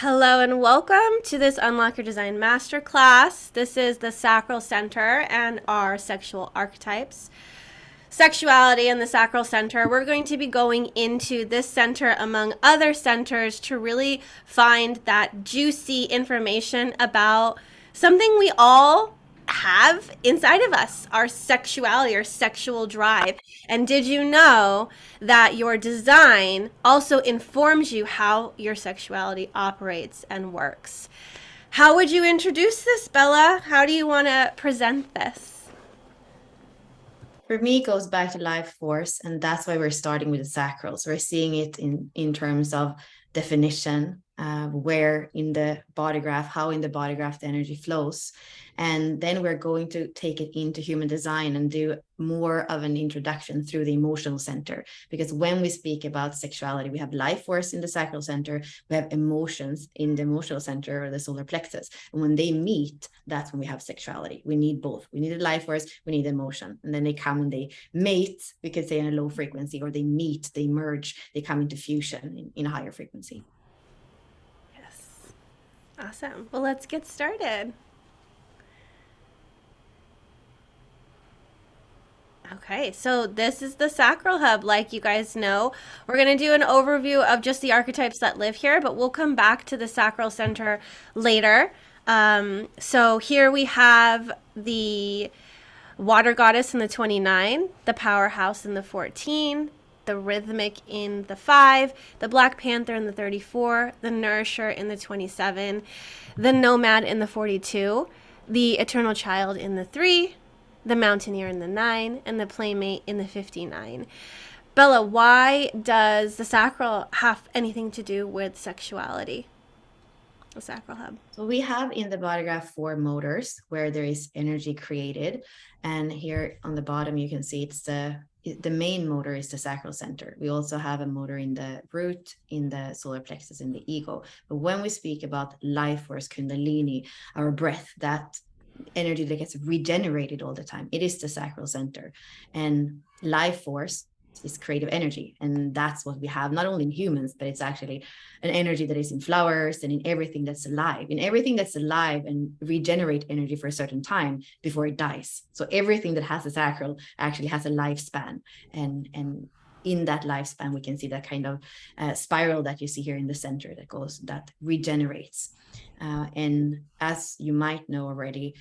Hello and welcome to this Unlock Your Design Masterclass. This is the Sacral Center and our sexual archetypes. Sexuality in the Sacral Center. We're going to be going into this center among other centers to really find that juicy information about something we all have inside of us, our sexuality, our sexual drive. And did you know that your design also informs you how your sexuality operates and works? How would you introduce this, Bella? How do you want to present this? For me, it goes back to life force, and that's why we're starting with the sacral. So we're seeing it in terms of definition, where in the body graph, how in the body graph the energy flows. And then we're going to take it into human design and do more of an introduction through the emotional center. Because when we speak about sexuality, we have life force in the sacral center, we have emotions in the emotional center or the solar plexus. And when they meet, that's when we have sexuality. We need both. We need a life force, we need emotion. And then they come and they mate, we could say in a low frequency, or they meet, they merge, they come into fusion in a higher frequency. Yes. Awesome. Well, let's get started. Okay, so this is the Sacral Hub, like you guys know. We're going to do an overview of just the archetypes that live here, but we'll come back to the Sacral Center later. So here we have the Water Goddess in the 29, the Powerhouse in the 14, the Rhythmic in the 5, the Black Panther in the 34, the Nourisher in the 27, the Nomad in the 42, the Eternal Child in the 3, the Mountaineer in the 9, and the Playmate in the 59. Bella, why does the sacral have anything to do with sexuality? The Sacral Hub. So we have in the body graph 4 motors where there is energy created. And here on the bottom, you can see it's the main motor is the sacral center. We also have a motor in the root, in the solar plexus, in the ego. But when we speak about life force, kundalini, our breath, that energy that gets regenerated all the time, it is the sacral center. And life force is creative energy, and that's what we have not only in humans, but it's actually an energy that is in flowers and in everything that's alive, and regenerate energy for a certain time before it dies. So everything that has a sacral actually has a lifespan, and in that lifespan we can see that kind of spiral that you see here in the center that regenerates. And as you might know already,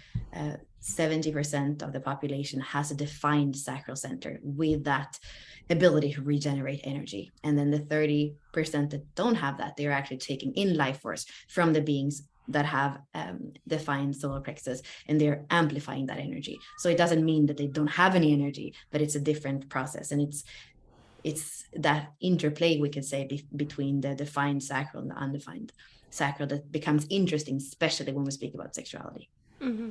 70% of the population has a defined sacral center with that ability to regenerate energy. And then the 30% that don't have that, they're actually taking in life force from the beings that have defined solar plexus, and they're amplifying that energy. So it doesn't mean that they don't have any energy, but it's a different process. And it's that interplay, we could say, between the defined sacral and the undefined sacral that becomes interesting, especially when we speak about sexuality. Mm-hmm.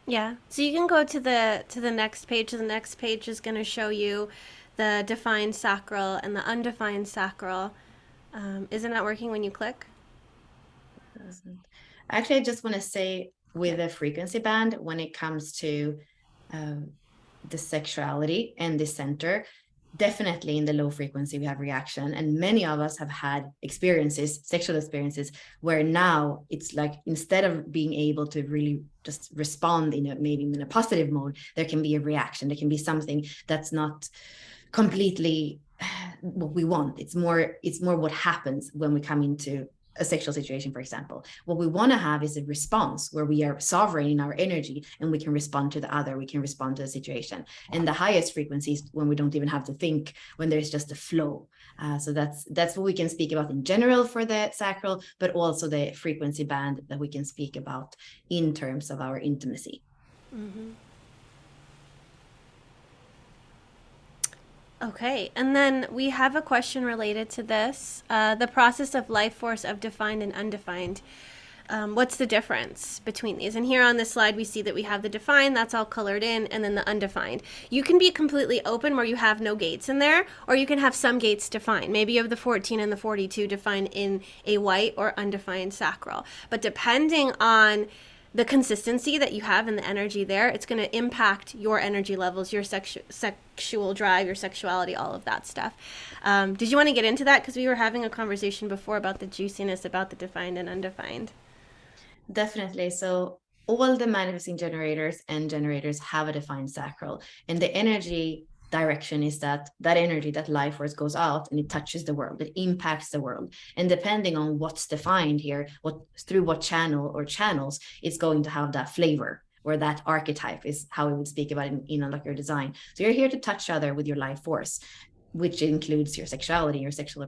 Yeah. So you can go to the next page. The next page is going to show you the defined sacral and the undefined sacral. Isn't that working when you click? Actually, I just want to say with the frequency band, when it comes to the sexuality and the center, definitely in the low frequency we have reaction, and many of us have had sexual experiences where now it's like, instead of being able to really just respond maybe in a positive mode, there can be a reaction, there can be something that's not completely what we want. It's more what happens when we come into a sexual situation, for example. What we want to have is a response where we are sovereign in our energy and we can respond to the other, we can respond to the situation. And the highest frequencies when we don't even have to think, when there's just a flow. So that's what we can speak about in general for the sacral, but also the frequency band that we can speak about in terms of our intimacy. Mm-hmm. Okay, and then we have a question related to this. The process of life force of defined and undefined. What's the difference between these? And here on this slide, we see that we have the defined, that's all colored in, and then the undefined. You can be completely open where you have no gates in there, or you can have some gates defined. Maybe you have the 14 and the 42 defined in a white or undefined sacral. But depending on the consistency that you have in the energy there, it's going to impact your energy levels, your sexual drive, your sexuality, all of that stuff. Did you want to get into that? Because we were having a conversation before about the juiciness, about the defined and undefined. Definitely. So all the manifesting generators and generators have a defined sacral, and the energy direction is that energy, that life force goes out and it touches the world, it impacts the world, and depending on what's defined here, what through what channel or channels, it's going to have that flavor, or that archetype is how we would speak about it in like your design. So you're here to touch other with your life force, which includes your sexuality, your sexual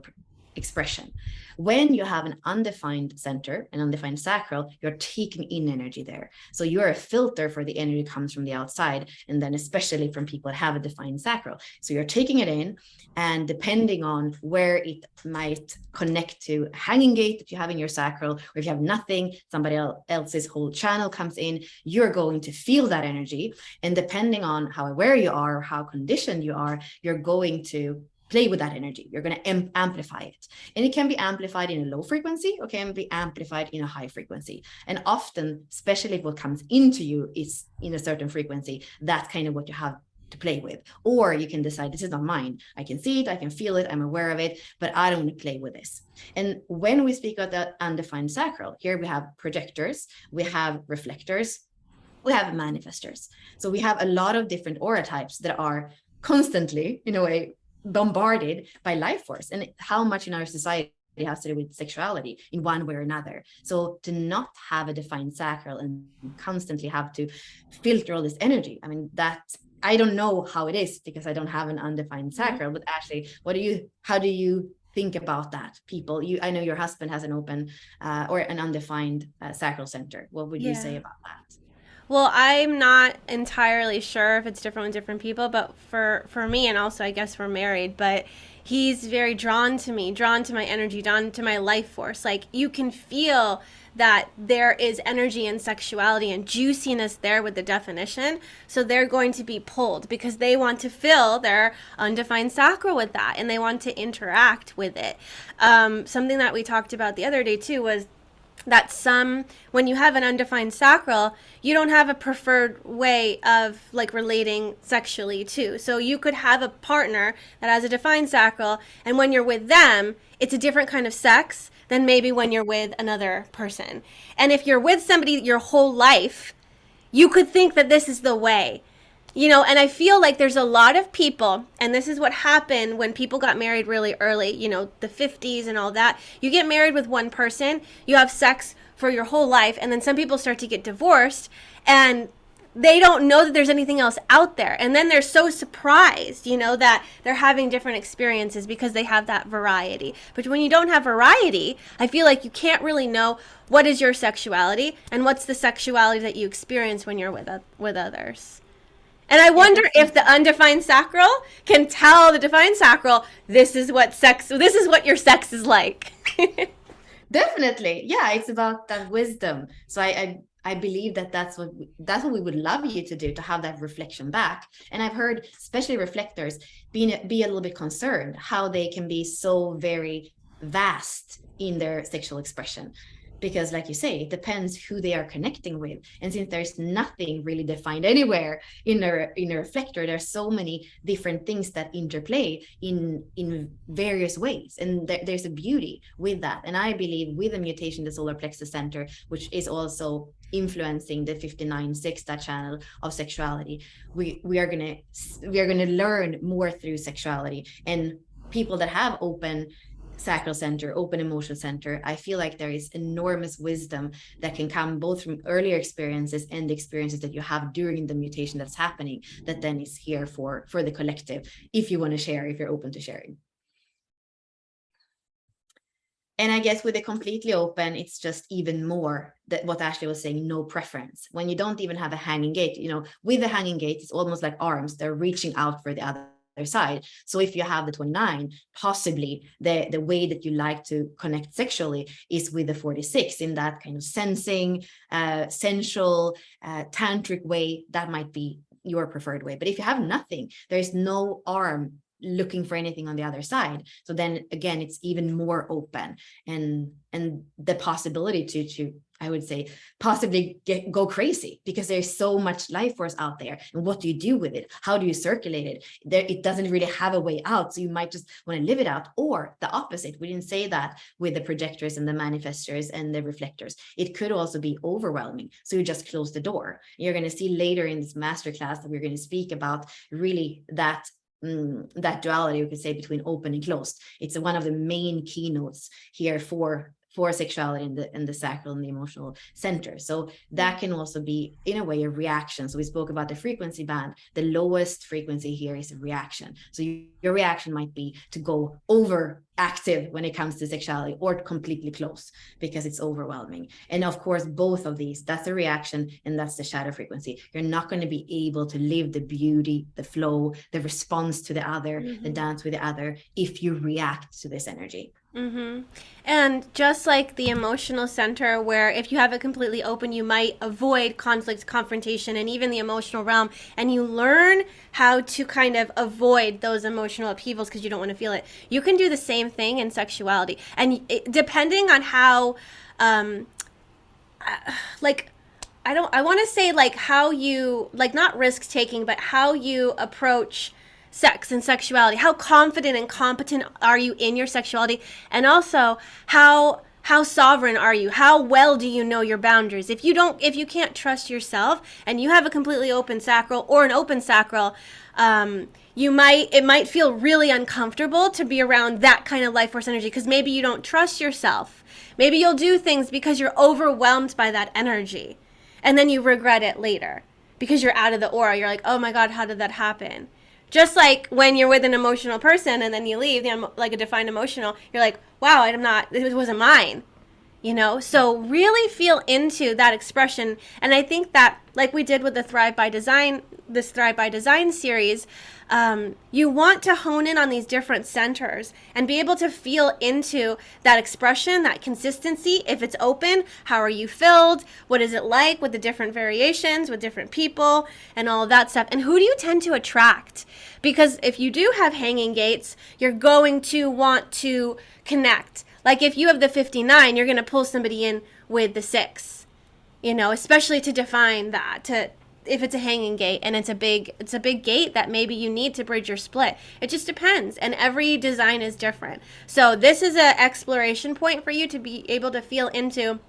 expression. When you have an undefined center, an undefined sacral, you're taking in energy there. So you're a filter for the energy that comes from the outside, and then especially from people that have a defined sacral. So you're taking it in, and depending on where it might connect to hanging gate that you have in your sacral, or if you have nothing, somebody else's whole channel comes in, you're going to feel that energy. And depending on how aware you are, or how conditioned you are, you're going to play with that energy. You're going to amplify it. And it can be amplified in a low frequency, or can be amplified in a high frequency. And often, especially if what comes into you is in a certain frequency, that's kind of what you have to play with. Or you can decide, this is not mine. I can see it, I can feel it, I'm aware of it, but I don't want to play with this. And when we speak of the undefined sacral, here we have projectors, we have reflectors, we have manifestors. So we have a lot of different aura types that are constantly, in a way, bombarded by life force, and how much in our society it has to do with sexuality in one way or another. So to not have a defined sacral and constantly have to filter all this energy, I mean, that I don't know how it is because I don't have an undefined sacral. But actually, how do you think about that? People, I know your husband has an open or an undefined sacral center. What would you say about that? Well, I'm not entirely sure if it's different with different people, but for me, and also I guess we're married, but he's very drawn to me, drawn to my energy, drawn to my life force. Like, you can feel that there is energy and sexuality and juiciness there with the definition. So they're going to be pulled because they want to fill their undefined sacral with that, and they want to interact with it. Something that we talked about the other day too was that when you have an undefined sacral, you don't have a preferred way of like relating sexually too. So you could have a partner that has a defined sacral, and when you're with them, it's a different kind of sex than maybe when you're with another person. And if you're with somebody your whole life, you could think that this is the way. And I feel like there's a lot of people, and this is what happened when people got married really early, the 50s and all that. You get married with one person, you have sex for your whole life, and then some people start to get divorced, and they don't know that there's anything else out there. And then they're so surprised, that they're having different experiences because they have that variety. But when you don't have variety, I feel like you can't really know what is your sexuality and what's the sexuality that you experience when you're with others. And I wonder if the undefined sacral can tell the defined sacral, this is what your sex is like. Definitely. Yeah, it's about that wisdom. So I believe that's what we would love you to do, to have that reflection back. And I've heard, especially reflectors, be a little bit concerned how they can be so very vast in their sexual expression. Because like you say, it depends who they are connecting with. And since there's nothing really defined anywhere in a reflector, there's so many different things that interplay in various ways. And there's a beauty with that. And I believe with the mutation, the solar plexus center, which is also influencing the 59-6, that channel of sexuality, we are gonna learn more through sexuality. And people that have open sacral center, open emotional center, I feel like there is enormous wisdom that can come both from earlier experiences and the experiences that you have during the mutation that's happening, that then is here for the collective, if you want to share, if you're open to sharing. And I guess with the completely open, it's just even more that what Ashley was saying, no preference. When you don't even have a hanging gate, with the hanging gate, it's almost like arms, they're reaching out for the other side. So if you have the 29, possibly the way that you like to connect sexually is with the 46, in that kind of sensing, sensual, tantric way. That might be your preferred way. But if you have nothing, there is no arm looking for anything on the other side. So then again, it's even more open, and the possibility to I would say possibly go crazy, because there's so much life force out there. And what do you do with it? How do you circulate it? It doesn't really have a way out. So you might just want to live it out, or the opposite. We didn't say that with the projectors and the manifestors and the reflectors. It could also be overwhelming. So you just close the door. You're going to see later in this masterclass that we're going to speak about really that duality, you could say, between open and closed. It's one of the main keynotes here for sexuality in the sacral and the emotional center. So that can also be, in a way, a reaction. So we spoke about the frequency band. The lowest frequency here is a reaction. So your reaction might be to go over active when it comes to sexuality, or completely close because it's overwhelming. And of course, both of these, that's a reaction and that's the shadow frequency. You're not going to be able to live the beauty, the flow, the response to the other, the dance with the other, if you react to this energy. And just like the emotional center, where if you have it completely open, you might avoid conflict, confrontation, and even the emotional realm, and you learn how to kind of avoid those emotional upheavals because you don't want to feel it. You can do the same thing in sexuality, and depending on how, I want to say like how you, like, not risk taking, but how you approach sex and sexuality. How confident and competent are you in your sexuality? And also, how sovereign are you? How well do you know your boundaries? If you can't trust yourself and you have a completely open sacral or an open sacral, it might feel really uncomfortable to be around that kind of life force energy, because maybe you don't trust yourself. Maybe you'll do things because you're overwhelmed by that energy, and then you regret it later because you're out of the aura. You're like, oh my God, how did that happen? Just like when you're with an emotional person and then you leave, like a defined emotional, you're like, wow, it wasn't mine. So really feel into that expression. And I think that, like we did with the Thrive by Design series, you want to hone in on these different centers and be able to feel into that expression, that consistency. If it's open, how are you filled? What is it like with the different variations, with different people, and all of that stuff? And who do you tend to attract? Because if you do have hanging gates, you're going to want to connect. Like if you have the 59, you're going to pull somebody in with the 6, especially to define that, if it's a hanging gate and it's a big gate that maybe you need to bridge your split. It just depends, and every design is different. So this is an exploration point for you to be able to feel into,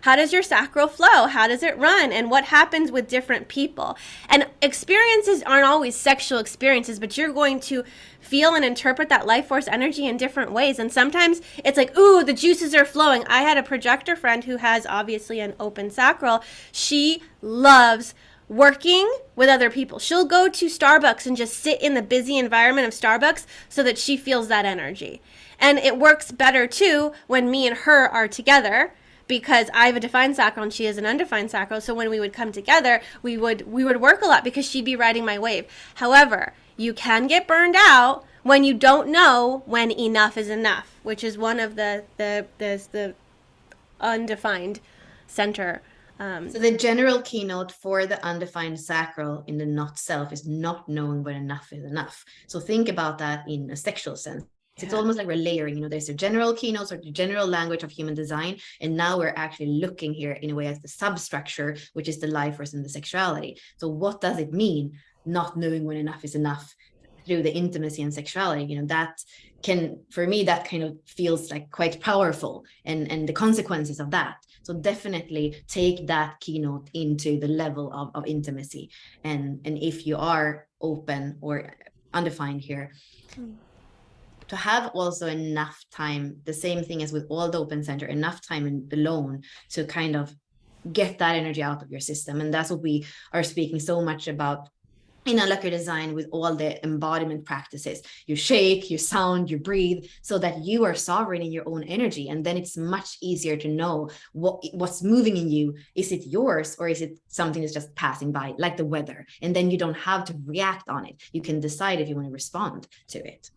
how does your sacral flow? How does it run? And what happens with different people? And experiences aren't always sexual experiences, but you're going to feel and interpret that life force energy in different ways. And sometimes it's like, ooh, the juices are flowing. I had a projector friend who has obviously an open sacral. She loves working with other people. She'll go to Starbucks and just sit in the busy environment of Starbucks so that she feels that energy. And it works better too when me and her are together, because I have a defined sacral and she has an undefined sacral. So when we would come together, we would work a lot because she'd be riding my wave. However, you can get burned out when you don't know when enough is enough, which is one of the undefined center. So the general keynote for the undefined sacral in the not self is not knowing when enough is enough. So think about that in a sexual sense. It's almost like we're layering, there's a general keynote or the general language of human design. And now we're actually looking here in a way at the substructure, which is the life force and the sexuality. So what does it mean, not knowing when enough is enough through the intimacy and sexuality? That can, for me, that kind of feels like quite powerful, and the consequences of that. So definitely take that keynote into the level of intimacy. And if you are open or undefined here, to have also enough time, the same thing as with all the open center, enough time alone to kind of get that energy out of your system. And that's what we are speaking so much about in Unlock Your Design, with all the embodiment practices. You shake, you sound, you breathe, so that you are sovereign in your own energy. And then it's much easier to know what's moving in you. Is it yours, or is it something that's just passing by, like the weather? And then you don't have to react on it. You can decide if you want to respond to it.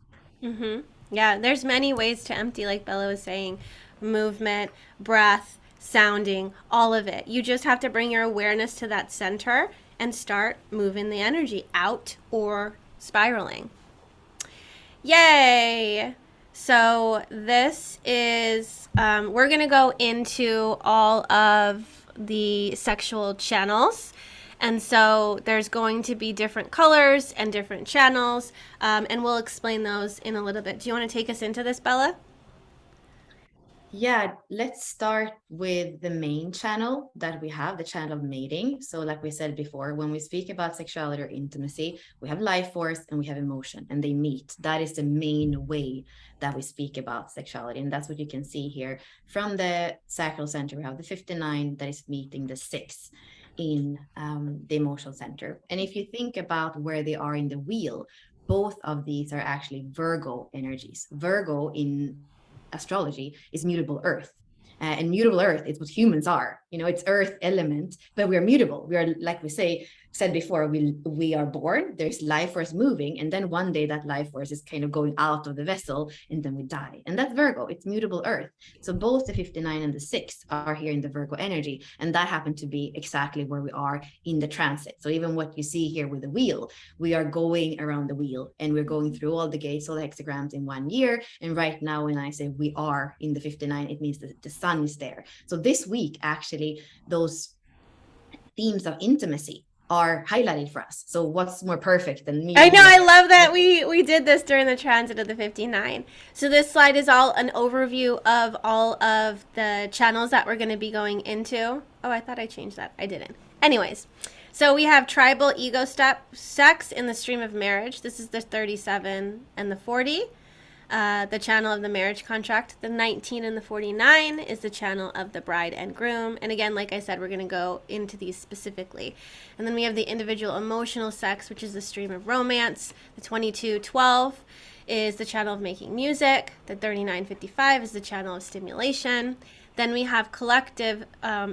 Yeah, there's many ways to empty, like Bella was saying. Movement, breath, sounding, all of it. You just have to bring your awareness to that center and start moving the energy out or spiraling. Yay! So this is, we're going to go into all of the sexual channels. And so there's going to be different colors and different channels, and we'll explain those in a little bit. Do you want to take us into this, Bella? Yeah, let's start with the main channel that we have, the channel of mating. So, like we said before, when we speak about sexuality or intimacy, we have life force and we have emotion, and they meet. That is the main way that we speak about sexuality. And that's what you can see here from the sacral center. We have the 59 that is meeting the 6 in the emotional center. And if you think about where they are in the wheel, both of these are actually Virgo energies. Virgo in astrology is mutable earth. And mutable earth is what humans are. You know, it's earth element, but we're mutable. We are, like we said before, we are born, there's life force moving, and then one day that life force is kind of going out of the vessel, and then we die. And that's Virgo, it's mutable earth. So both the 59 and the 6 are here in the Virgo energy, and that happened to be exactly where we are in the transit. So even what you see here with the wheel, we are going around the wheel, and we're going through all the gates, all the hexagrams in 1 year. And right now, when I say we are in the 59, it means that the sun is there. So this week, actually, those themes of intimacy are highlighted for us. So what's more perfect than me I know, here? I love that we did this during the transit of the 59. So this slide is all an overview of all of the channels that we're going to be going into. Oh, I thought I changed that. I didn't. Anyways, so we have tribal ego step sex in the stream of marriage. This is the 37 and the 40. The channel of the marriage contract. The 19 and the 49 is the channel of the bride and groom. And again, like I said, we're going to go into these specifically. And then we have the individual emotional sex, which is the stream of romance. The 2212 is the channel of making music. The 3955 is the channel of stimulation. Then we have collective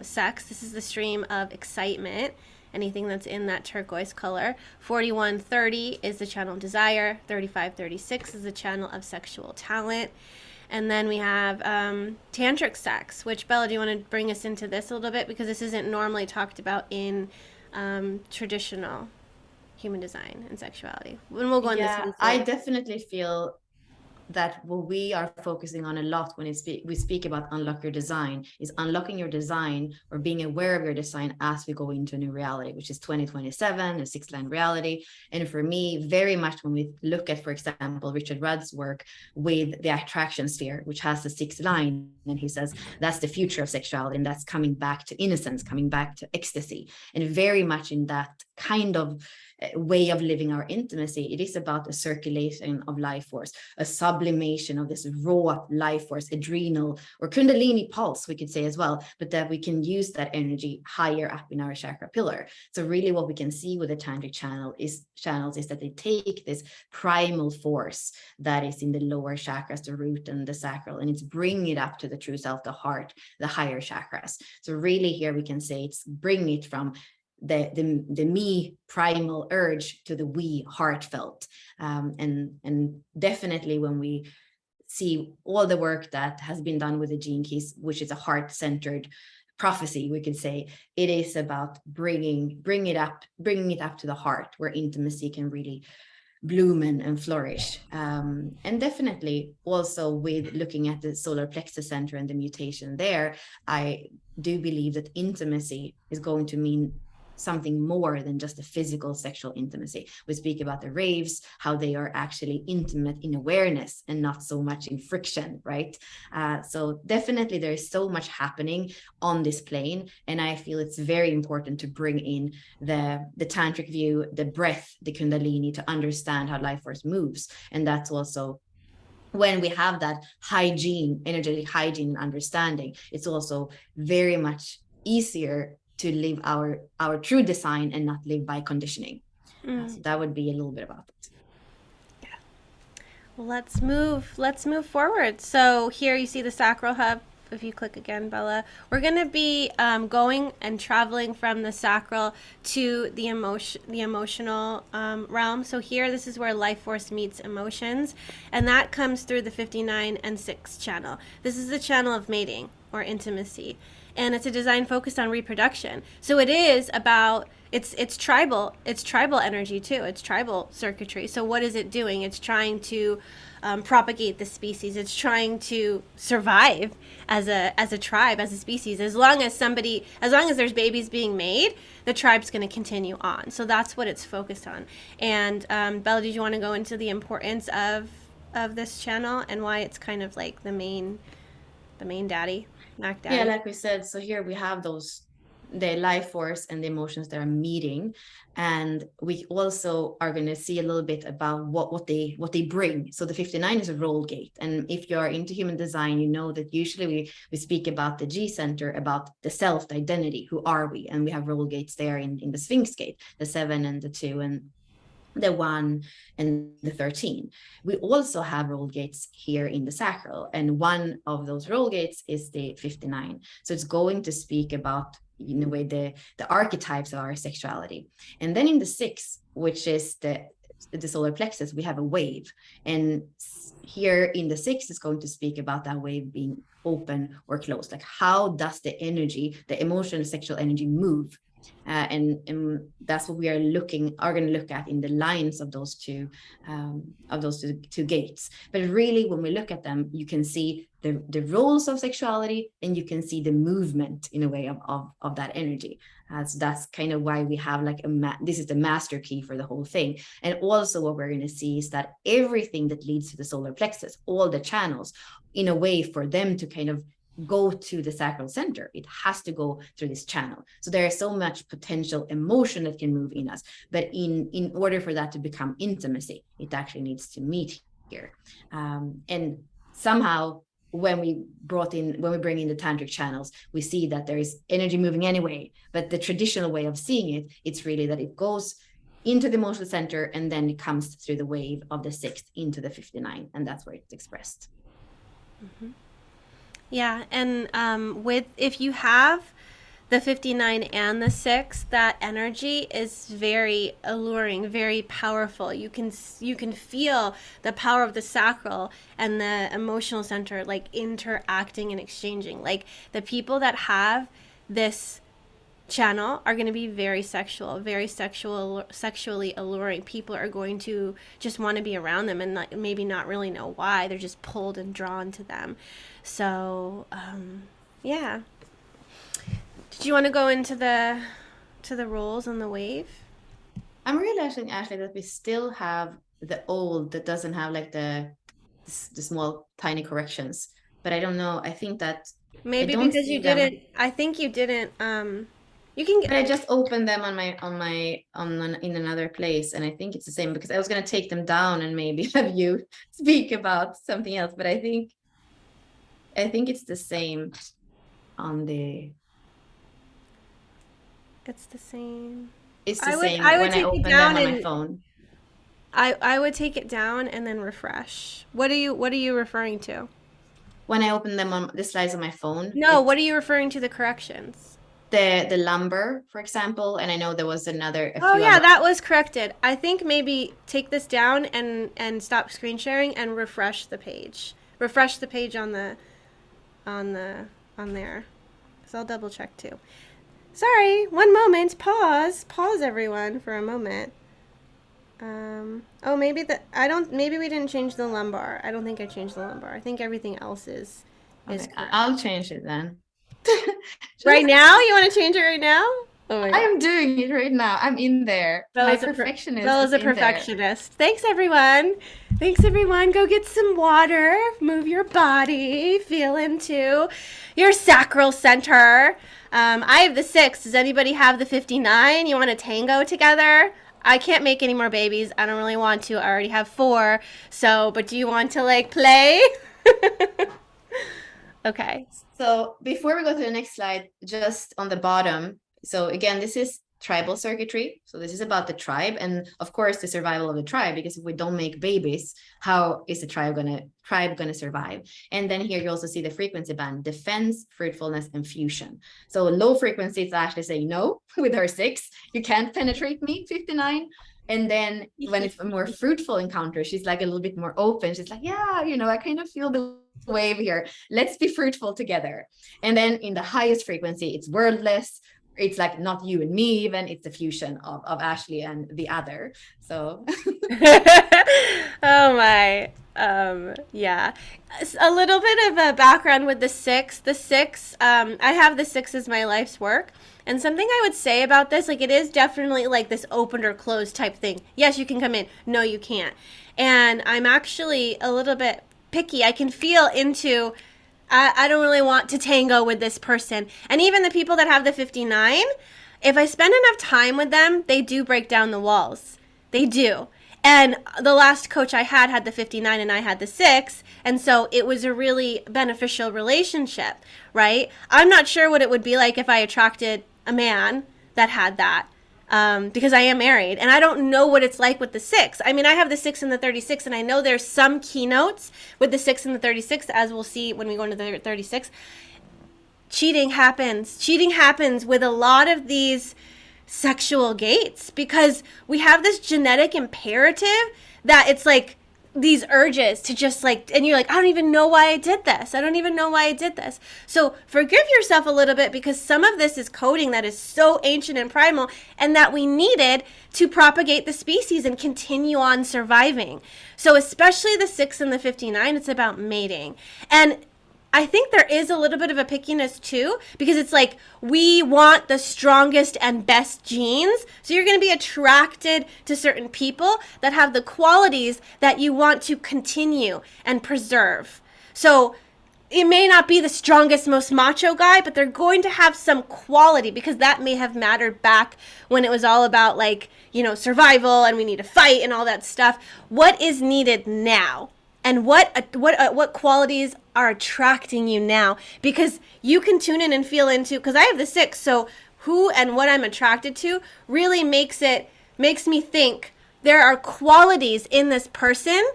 sex. This is the stream of excitement, anything that's in that turquoise color. 4130 is the channel of desire. 3536 is the channel of sexual talent. And then we have tantric sex, which, Bella, do you want to bring us into this a little bit? Because this isn't normally talked about in traditional human design and sexuality. And we'll go into Yeah, this I later. definitely feel that what we are focusing on a lot when we speak about unlock your design is unlocking your design or being aware of your design as we go into a new reality, which is 2027, a 6-line reality. And for me, very much when we look at, for example, Richard Rudd's work with the attraction sphere, which has the 6th line, and he says that's the future of sexuality, and that's coming back to innocence, coming back to ecstasy, and very much in that kind of way of living our intimacy. It is about a circulation of life force, a sublimation of this raw life force, adrenal or kundalini pulse, we could say as well, but that we can use that energy higher up in our chakra pillar. So really what we can see with the tantric channels is that they take this primal force that is in the lower chakras, the root and the sacral, and it's bringing it up to the true self, the heart, the higher chakras. So really here we can say it's bringing it from the me primal urge to the we heartfelt, and definitely when we see all the work that has been done with the gene keys, which is a heart-centered prophecy, we could say it is about bringing it up to the heart where intimacy can really bloom and flourish. And definitely also with looking at the solar plexus center and the mutation there, I do believe that intimacy is going to mean something more than just a physical sexual intimacy. We speak about the raves, how they are actually intimate in awareness and not so much in friction, right? So definitely there is so much happening on this plane, and I feel it's very important to bring in the tantric view, the breath, the kundalini, to understand how life force moves. And that's also when we have that hygiene, energetic hygiene and understanding, it's also very much easier to live our true design and not live by conditioning. So that would be a little bit about it. Well, let's move forward. So here you see the sacral hub. If you click again, Bella, we're going to be going and traveling from the sacral to the emotional realm. So here, this is where life force meets emotions, and that comes through the 59 and 6 channel. This is the channel of mating or intimacy, and it's a design focused on reproduction. So it is about it's tribal. It's tribal energy too. It's tribal circuitry. So what is it doing? It's trying to propagate the species. It's trying to survive as a tribe, as a species. As long as there's babies being made, the tribe's going to continue on. So that's what it's focused on. And Bella, did you want to go into the importance of this channel and why it's kind of like the main daddy, Mac daddy? Yeah, like we said, so here we have the life force and the emotions that are meeting, and we also are going to see a little bit about what they bring. So the 59 is a role gate, and if you are into human design, you know that usually we speak about the G center, about the self, the identity, who are we, and we have role gates there in the Sphinx gate, the 7 and the 2 and the 1 and the 13. We also have role gates here in the sacral, and one of those role gates is the 59. So it's going to speak about, in a way, the archetypes of our sexuality. And then in the 6, which is the solar plexus, we have a wave, and here in the 6 is going to speak about that wave being open or closed. Like, how does the energy, the emotional sexual energy, move? And that's what we are going to look at in the lines of those two gates. But really, when we look at them, you can see the roles of sexuality, and you can see the movement, in a way, of that energy. So that's kind of why we have like this is the master key for the whole thing. And also what we're going to see is that everything that leads to the solar plexus, all the channels, in a way, for them to kind of go to the sacral center, it has to go through this channel. So there is so much potential emotion that can move in us, but in order for that to become intimacy, it actually needs to meet here. And somehow when we bring in the tantric channels, we see that there is energy moving anyway, but the traditional way of seeing it, it's really that it goes into the emotional center, and then it comes through the wave of the 6th into the 59, and that's where it's expressed. Mm-hmm. Yeah, and if you have the 59 and the 6, that energy is very alluring, very powerful. You can feel the power of the sacral and the emotional center, like, interacting and exchanging. Like, the people that have this channel are going to be very sexually alluring. People are going to just want to be around them, and maybe not really know why. They're just pulled and drawn to them. So yeah, did you want to go into the roles on the wave? I'm realizing, Ashley, that we still have the old that doesn't have like the small tiny corrections, but I don't know. I think that maybe because you didn't. I think you didn't. You can. But I just opened them in another place, and I think it's the same, because I was gonna take them down and maybe have you speak about something else. But I think it's the same on the. It's the same. It's the same when I open them on my phone. I would take it down and then refresh. What are you referring to? When I open them on the slides on my phone. No, what are you referring to, the corrections? The lumber, for example, and I know there was another. Oh yeah, that was corrected. I think maybe take this down and stop screen sharing and refresh the page. Refresh the page on there. So I'll double check too. Sorry, one moment. Pause, everyone, for a moment. Oh, maybe we didn't change the lumbar. I don't think I changed the lumbar. I think everything else is correct. I'll change it then. Right now? You want to change it right now? Oh my God. I am doing it right now. I'm in there. Bella's a perfectionist. Thanks, everyone. Go get some water. Move your body. Feel into your sacral center. I have the 6. Does anybody have the 59? You want to tango together? I can't make any more babies. I don't really want to. I already have 4. But do you want to, like, play? Okay. So before we go to the next slide, just on the bottom. So again, this is tribal circuitry. So this is about the tribe, and of course the survival of the tribe, because if we don't make babies, how is the tribe gonna survive? And then here you also see the frequency band: defense, fruitfulness, and fusion. So low frequency is actually saying no with her 6. You can't penetrate me, 59. And then when it's a more fruitful encounter, she's like a little bit more open. She's like, yeah, I kind of feel the wave here. Let's be fruitful together. And then in the highest frequency, it's wordless. it's like not you and me even, it's the fusion of Ashley and the other. So Oh my. Yeah. A little bit of a background with the six. The six, I have the six as my life's work. And something I would say about this, like, it is definitely like this open or closed type thing. Yes, you can come in. No, you can't. And I'm actually a little bit picky. I can feel into, I don't really want to tango with this person. And even the people that have the 59, if I spend enough time with them, they do break down the walls. They do. And the last coach I had the 59 and I had the 6. And so it was a really beneficial relationship, right? I'm not sure what it would be like if I attracted a man that had that. Because I am married and I don't know what it's like with the 6. I mean, I have the 6 and the 36, and I know there's some keynotes with the 6 and the 36, as we'll see when we go into the 36. Cheating happens. Cheating happens with a lot of these sexual gates because we have this genetic imperative that it's like these urges to just like, and you're like, I don't even know why I did this. I don't even know why I did this. So forgive yourself a little bit because some of this is coding that is so ancient and primal and that we needed to propagate the species and continue on surviving. So especially the 6 and the 59, it's about mating. And I think there is a little bit of a pickiness too, because it's like we want the strongest and best genes. So you're going to be attracted to certain people that have the qualities that you want to continue and preserve. So it may not be the strongest, most macho guy, but they're going to have some quality because that may have mattered back when it was all about like, you know, survival and we need to fight and all that stuff. What is needed now? And what qualities are attracting you now? Because you can tune in and feel into, because I have the 6, so who and what I'm attracted to really makes me think there are qualities in this person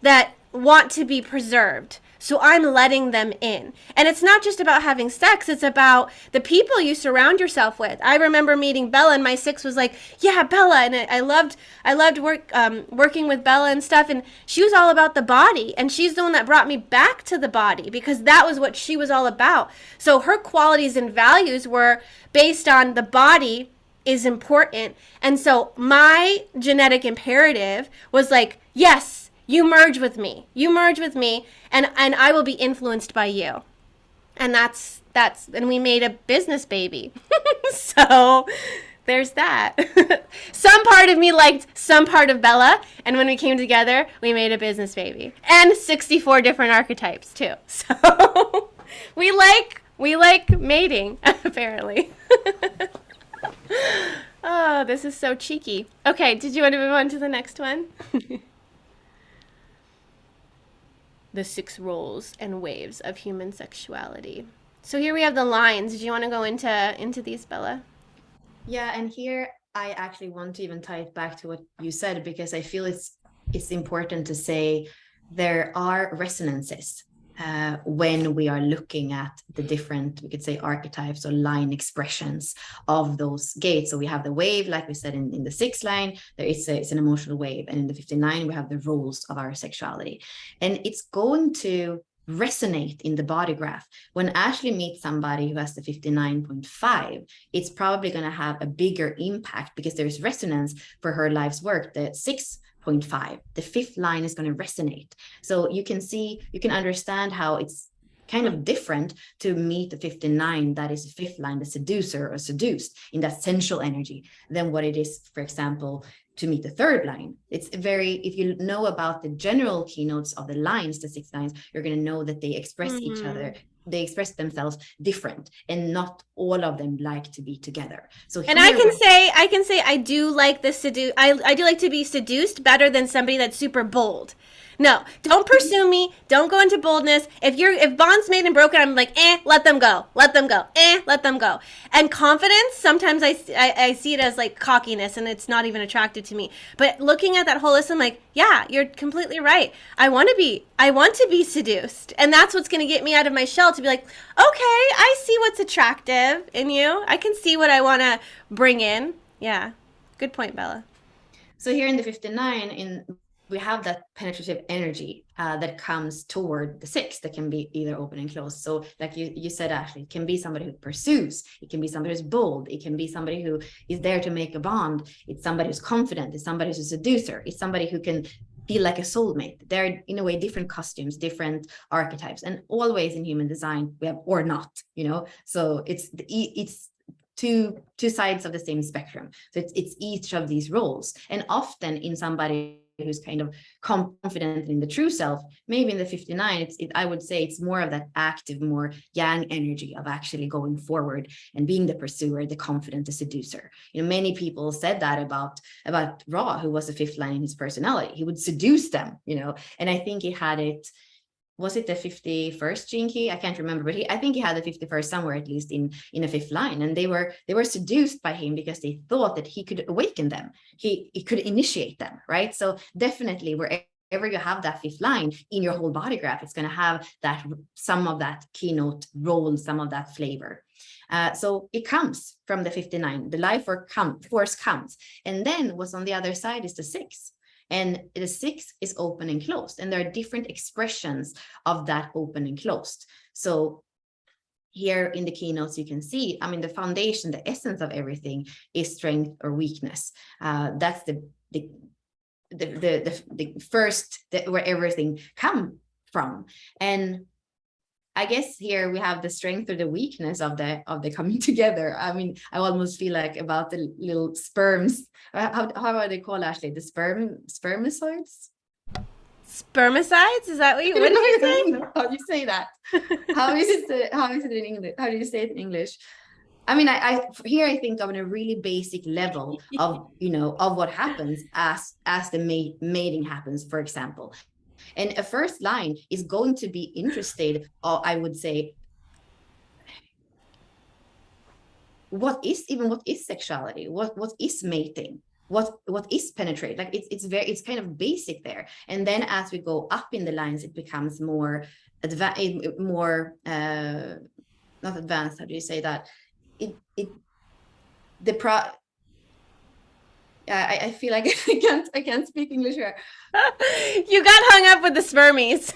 that want to be preserved. So I'm letting them in. And it's not just about having sex, it's about the people you surround yourself with. I remember meeting Bella and my 6 was like, yeah, Bella. And I loved working with Bella and stuff. And she was all about the body. And she's the one that brought me back to the body because that was what she was all about. So her qualities and values were based on the body is important. And so my genetic imperative was like, yes, you merge with me, and I will be influenced by you. And and we made a business baby. So there's that. Some part of me liked some part of Bella, and when we came together, we made a business baby. And 64 different archetypes too. So we like mating, apparently. Oh, this is so cheeky. Okay, did you want to move on to the next one? The 6 roles and waves of human sexuality. So here we have the lines. Did you want to go into these, Bella? yeah, and here I actually want to even tie it back to what you said because I feel it's important to say there are resonances when we are looking at the different, we could say, archetypes or line expressions of those gates. So we have the wave, like we said in the 6 line, it's an emotional wave. And in the 59, we have the roles of our sexuality. And it's going to resonate in the body graph. When Ashley meets somebody who has the 59.5, it's probably going to have a bigger impact because there's resonance for her life's work. The 6.5, the 5th line is going to resonate. So you can understand how it's kind of different to meet the 59, that is the 5th line, the seducer or seduced in that sensual energy, than what it is, for example, to meet the 3rd line. It's if you know about the general keynotes of the lines, the 6 lines, you're going to know that they express each other. They express themselves different, and not all of them like to be together. So and I can say I do like the I do like to be seduced better than somebody that's super bold. No, don't pursue me. Don't go into boldness. If bonds made and broken, I'm like, let them go. Let them go. Let them go. And confidence, sometimes I see it as like cockiness and it's not even attractive to me. But looking at that whole list, I'm like, yeah, you're completely right. I want to be seduced. And that's what's going to get me out of my shell to be like, okay, I see what's attractive in you. I can see what I want to bring in. Yeah. Good point, Bella. So here in the 59, we have that penetrative energy that comes toward the six that can be either open and closed. So like you said, Ashley, it can be somebody who pursues, it can be somebody who's bold, it can be somebody who is there to make a bond, it's somebody who's confident, it's somebody who's a seducer, it's somebody who can feel like a soulmate. They're in a way different costumes, different archetypes, and always in human design we have or not, so it's two sides of the same spectrum. So it's each of these roles, and often in somebody who's kind of confident in the true self, maybe in the 59, I would say it's more of that active, more yang energy of actually going forward and being the pursuer, the confident, the seducer. Many people said that about Ra, who was the fifth line in his personality. He would seduce them, and I think he had it. Was it the 51st gene key? I can't remember, but I think he had the 51st somewhere, at least in a fifth line. And they were seduced by him because they thought that he could awaken them. He could initiate them, right? So definitely wherever you have that fifth line in your whole body graph, it's going to have some of that keynote role, some of that flavor. So it comes from the 59. The life force comes. And then what's on the other side is the 6. And the 6 is open and closed, and there are different expressions of that open and closed. So here in the keynotes, you can see, the foundation, the essence of everything is strength or weakness. That's the first, where everything comes from. And I guess here we have the strength or the weakness of the coming together. I almost feel like about the little sperms. How are they called, Ashley? The spermicides? Spermicides? Is that what did you say? How do you say that? How is it in English? How do you say it in English? I think of a really basic level of what happens as the mating happens, for example. And a first line is going to be interested, or I would say, what is sexuality? What is mating? What is penetrate? Like it's kind of basic there. And then as we go up in the lines, it becomes more not advanced. How do you say that? I feel like I can't speak English here. You got hung up with the spermies.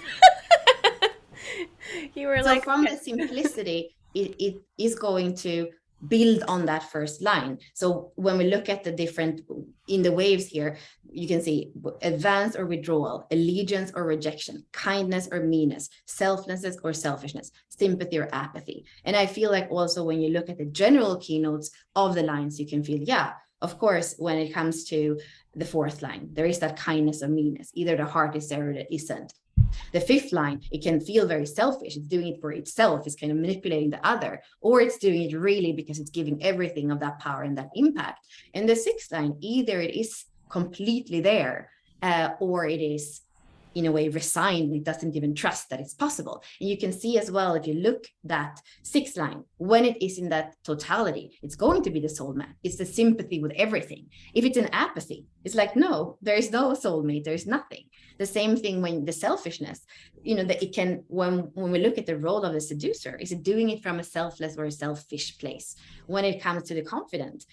You were so from the simplicity, it is going to build on that first line. So when we look at the different in the waves here, you can see advance or withdrawal, allegiance or rejection, kindness or meanness, selflessness or selfishness, sympathy or apathy. And I feel like also when you look at the general keynotes of the lines, you can feel, yeah, of course, when it comes to the fourth line, there is that kindness or meanness. Either the heart is there or it isn't. The fifth line, it can feel very selfish. It's doing it for itself. It's kind of manipulating the other, or it's doing it really because it's giving everything of that power and that impact. And the sixth line, either it is completely there, or it is in a way resigned. It doesn't even trust that it's possible. And you can see as well, if you look that sixth line, when it is in that totality, it's going to be the soulmate. It's the sympathy with everything. If it's an apathy, it's like, no, there is no soulmate, there's nothing. The same thing when the selfishness, that it can, when we look at the role of the seducer, is it doing it from a selfless or a selfish place? When it comes to the confident,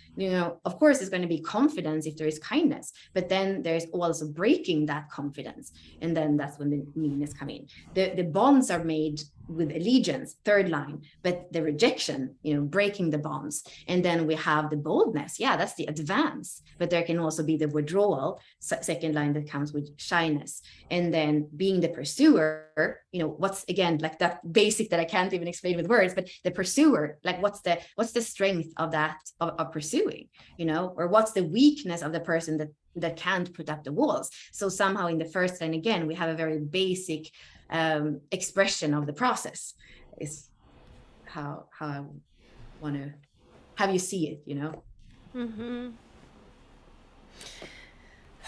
of course, it's going to be confidence if there is kindness, but then there's also breaking that confidence. And then that's when the meanness come in. The bonds are made with allegiance, third line, but the rejection, breaking the bonds. And then we have the boldness. Yeah, that's the advance, but there can also be the withdrawal, second line, that comes with shyness. And then being the pursuer, what's again, like that basic that I can't even explain with words, but the pursuer, like what's the strength of that, of pursuing, or what's the weakness of the person that can't put up the walls. So somehow in the first line, again, we have a very basic expression of the process. Is how I want to have you see it, Mm-hmm.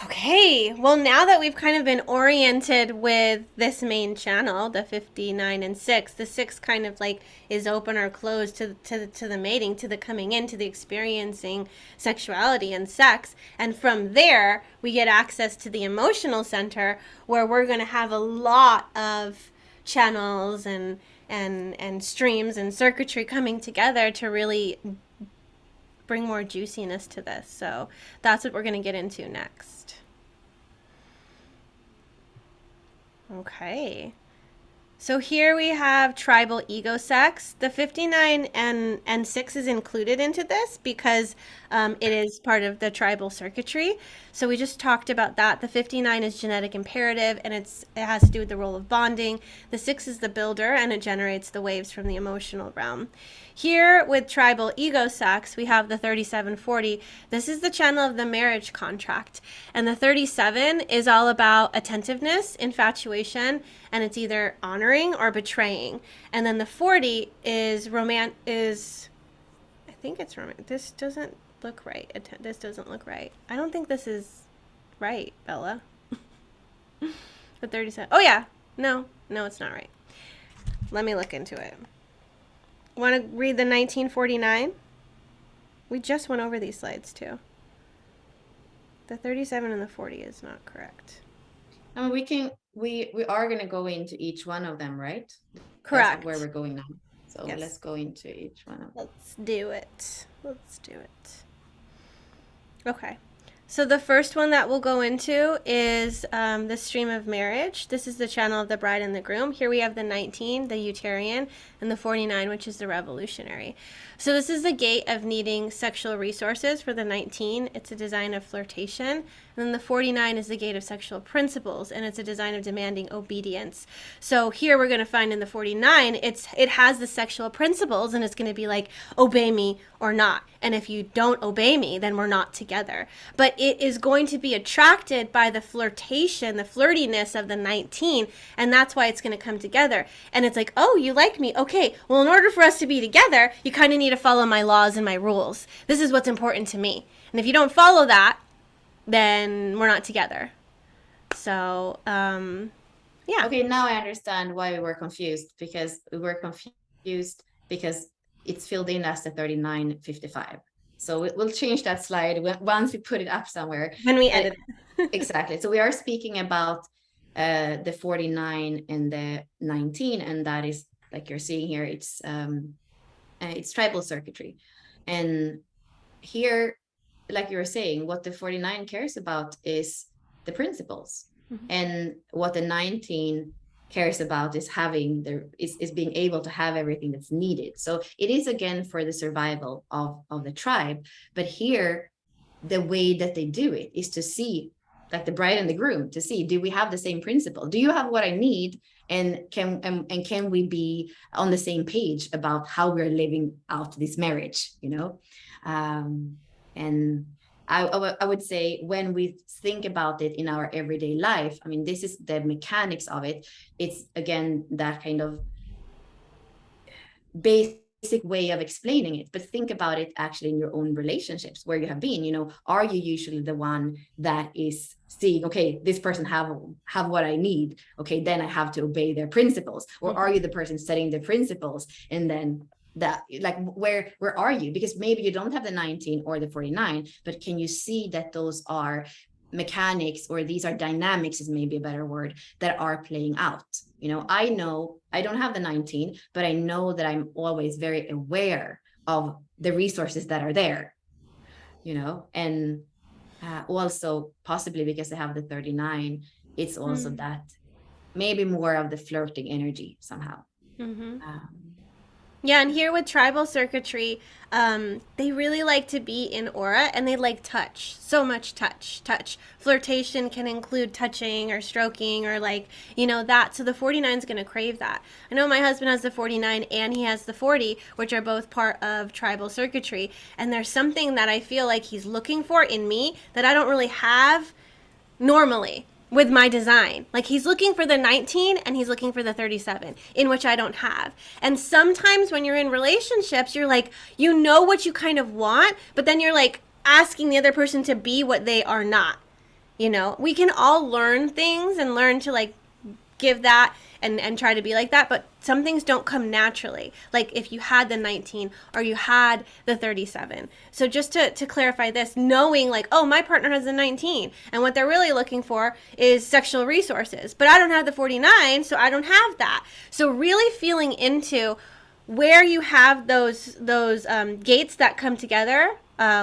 Okay, well, now that we've kind of been oriented with this main channel, the 59 and 6, the 6 kind of like is open or closed to the mating, to the coming in, to the experiencing sexuality and sex. And from there, we get access to the emotional center, where we're going to have a lot of channels and streams and circuitry coming together to really bring more juiciness to this. So that's what we're going to get into next. Okay. So here we have tribal ego sex. The 59 and 6 is included into this because it is part of the tribal circuitry. So we just talked about that. The 59 is genetic imperative, and it has to do with the role of bonding. The 6 is the builder, and it generates the waves from the emotional realm. Here with tribal ego sex, we have the 3740. This is the channel of the marriage contract. And the 37 is all about attentiveness, infatuation, and it's either honoring or betraying. And then the 40 is I think it's romantic. This doesn't look right. This doesn't look right. I don't think this is right, Bella. The 37. Oh yeah. No, it's not right. Let me look into it. Want to read the 1949? We just went over these slides too. The 37 and the 40 is not correct. I mean, we are going to go into each one of them, right? Correct. That's where we're going now. So yes. Let's go into each one of them. Let's do it. Okay. So the first one that we'll go into is the stream of marriage. This is the channel of the bride and the groom. Here we have the 19, the Utarian, and the 49, which is the revolutionary. So this is the gate of needing sexual resources for the 19. It's a design of flirtation. And then the 49 is the gate of sexual principles, and it's a design of demanding obedience. So here we're going to find in the 49, it has the sexual principles, and it's going to be like, obey me or not. And if you don't obey me, then we're not together. But it is going to be attracted by the flirtation, the flirtiness of the 19, and that's why it's going to come together. And it's like, oh, you like me? Okay, well, in order for us to be together, you kind of need to follow my laws and my rules. This is what's important to me. And if you don't follow that, then we're not together. So, yeah. Okay, now I understand why we were confused, because it's filled in as the 3955. So we'll change that slide once we put it up somewhere. When we edit it. Exactly. So we are speaking about the 49 and the 19, and that is, like you're seeing here, it's tribal circuitry. And here, like you were saying, what the 49 cares about is the principles. Mm-hmm. And what the 19 cares about is is being able to have everything that's needed. So it is, again, for the survival of the tribe. But here, the way that they do it is to see, like the bride and the groom, to see, do we have the same principle? Do you have what I need? And can we be on the same page about how we're living out this marriage, you know? And I would say, when we think about it in our everyday life, I mean, this is the mechanics of it. It's, again, that kind of basic way of explaining it. But think about it actually in your own relationships, where you have been, you know, are you usually the one that is seeing, okay, this person have what I need, okay, then I have to obey their principles? Or are you the person setting the principles, and then that, like, where are you? Because maybe you don't have the 19 or the 49, but can you see that those are mechanics, or these are dynamics, is maybe a better word, that are playing out? You know I don't have the 19, but I know that I'm always very aware of the resources that are there, you know. And also, possibly because I have the 39, it's also that maybe more of the flirting energy somehow. Yeah, and here with tribal circuitry, they really like to be in aura, and they like touch. So much touch. Flirtation can include touching or stroking, or like, you know, that. So the 49 is going to crave that. I know my husband has the 49 and he has the 40, which are both part of tribal circuitry. And there's something that I feel like he's looking for in me that I don't really have normally with my design. Like, he's looking for the 19 and he's looking for the 37, in which I don't have. And sometimes when you're in relationships, you're like, you know what you kind of want, but then you're like asking the other person to be what they are not. You know, we can all learn things and learn to like give that and try to be like that, but some things don't come naturally, like if you had the 19 or you had the 37. So just to clarify this, knowing like, oh, my partner has the 19 and what they're really looking for is sexual resources, but I don't have the 49, so I don't have that. So really feeling into where you have those gates that come together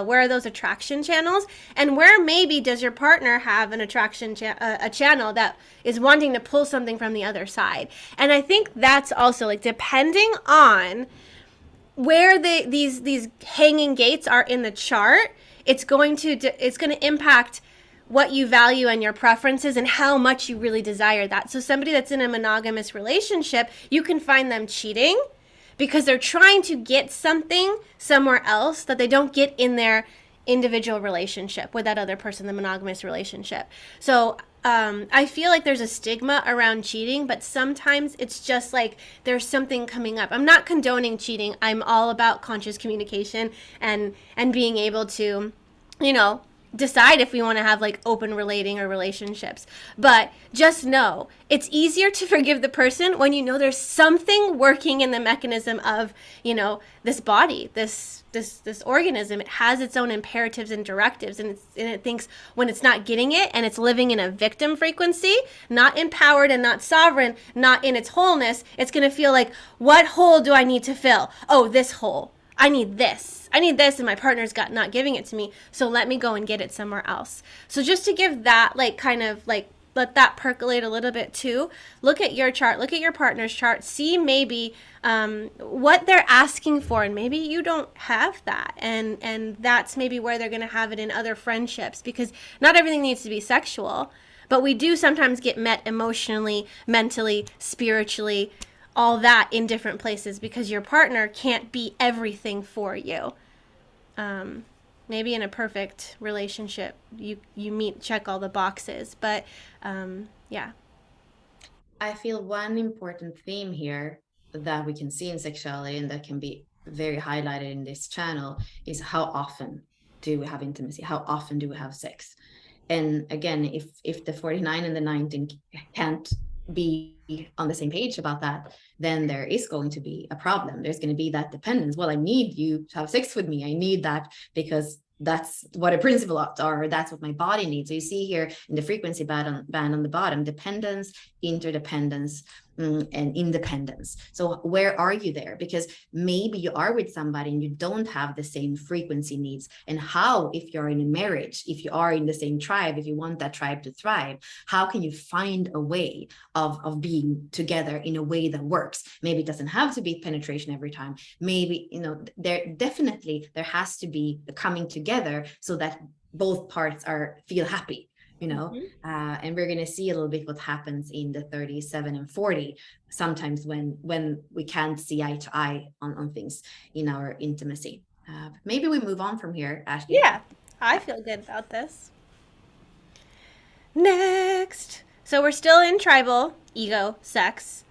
where are those attraction channels, and where maybe does your partner have an attraction a channel that is wanting to pull something from the other side. And I think that's also like depending on where these hanging gates are in the chart, it's going to impact what you value and your preferences and how much you really desire that. So somebody that's in a monogamous relationship, you can find them cheating because they're trying to get something somewhere else that they don't get in their individual relationship with that other person, the monogamous relationship. So I feel like there's a stigma around cheating, but sometimes it's just like there's something coming up. I'm not condoning cheating. I'm all about conscious communication and being able to, you know, decide if we want to have like open relating or relationships. But just know it's easier to forgive the person when you know there's something working in the mechanism of, you know, this body, this organism. It has its own imperatives and directives, and it thinks when it's not getting it and it's living in a victim frequency, not empowered and not sovereign, not in its wholeness, it's going to feel like, what hole do I need to fill? Oh, this hole. I need this, and my partner's not giving it to me, so let me go and get it somewhere else. So just to give that, like, kind of like, let that percolate a little bit too. Look at your chart, look at your partner's chart, see maybe what they're asking for, and maybe you don't have that, and that's maybe where they're going to have it in other friendships, because not everything needs to be sexual, but we do sometimes get met emotionally, mentally, spiritually, all that in different places, because your partner can't be everything for you. Maybe in a perfect relationship, you check all the boxes, but yeah. I feel one important theme here that we can see in sexuality and that can be very highlighted in this channel is how often do we have intimacy? How often do we have sex? And again, if the 49 and the 19 can't be on the same page about that, then there is going to be a problem. There's going to be that dependence. Well, I need you to have sex with me. I need that because that's what a principle are, or that's what my body needs. So you see here in the frequency band on the bottom, dependence, interdependence, and independence. So where are you there? Because maybe you are with somebody and you don't have the same frequency needs. And how, if you're in a marriage, if you are in the same tribe, if you want that tribe to thrive, how can you find a way of being together in a way that works? Maybe it doesn't have to be penetration every time. Maybe, you know, there has to be the coming together so that both parts feel happy, you know. And we're going to see a little bit what happens in the 37 and 40 sometimes when we can't see eye to eye on things in our intimacy. Maybe we move on from here, Ashley. Yeah, I feel good about this. Next. So we're still in tribal, ego, sex.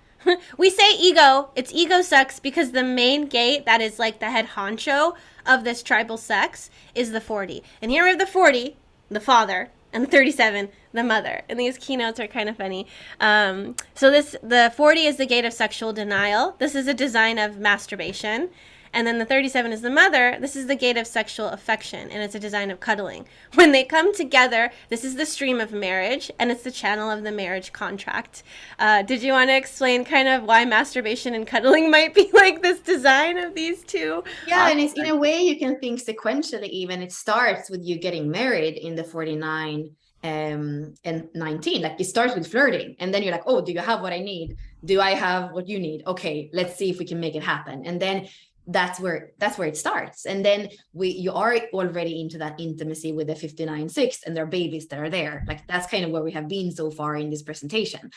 We say ego, it's ego sex because the main gate that is like the head honcho of this tribal sex is the 40. And here we have the 40, the father, and the 37, the mother. And these keynotes are kind of funny. So the 40 is the gate of sexual denial. This is a design of masturbation. And then the 37 is the mother. This is the gate of sexual affection, and it's a design of cuddling. When they come together, this is the stream of marriage, and it's the channel of the marriage contract. Did you want to explain kind of why masturbation and cuddling might be like this design of these two? Yeah, and it's in a way you can think sequentially even. It starts with you getting married in the 49 and 19. Like, it starts with flirting, and then you're like, oh, do you have what I need? Do I have what you need? Okay, let's see if we can make it happen. And then that's where it starts. And then you are already into that intimacy with the 59-6 and their babies that are there. Like, that's kind of where we have been so far in this presentation.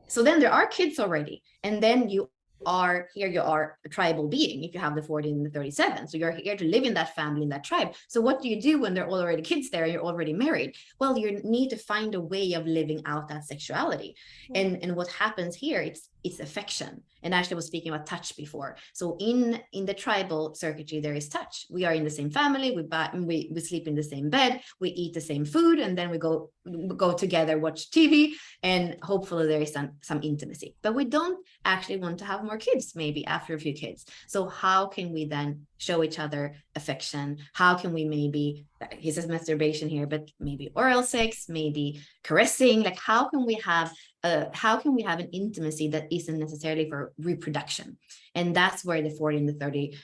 So then there are kids already, and then you are a tribal being if you have the 40 and the 37. So you're here to live in that family, in that tribe. So what do you do when there are already kids there and you're already married? Well, you need to find a way of living out that sexuality. And what happens here, it's affection. And Ashley was speaking about touch before. So in the tribal circuitry, there is touch. We are in the same family. We sleep in the same bed. We eat the same food, and then we go together, watch TV, and hopefully there is some intimacy. But we don't actually want to have more kids, maybe after a few kids. So how can we then show each other affection? How can we maybe, he says masturbation here, but maybe oral sex, maybe caressing? Like, how can we have an intimacy that isn't necessarily for reproduction? And that's where the 40 and the 30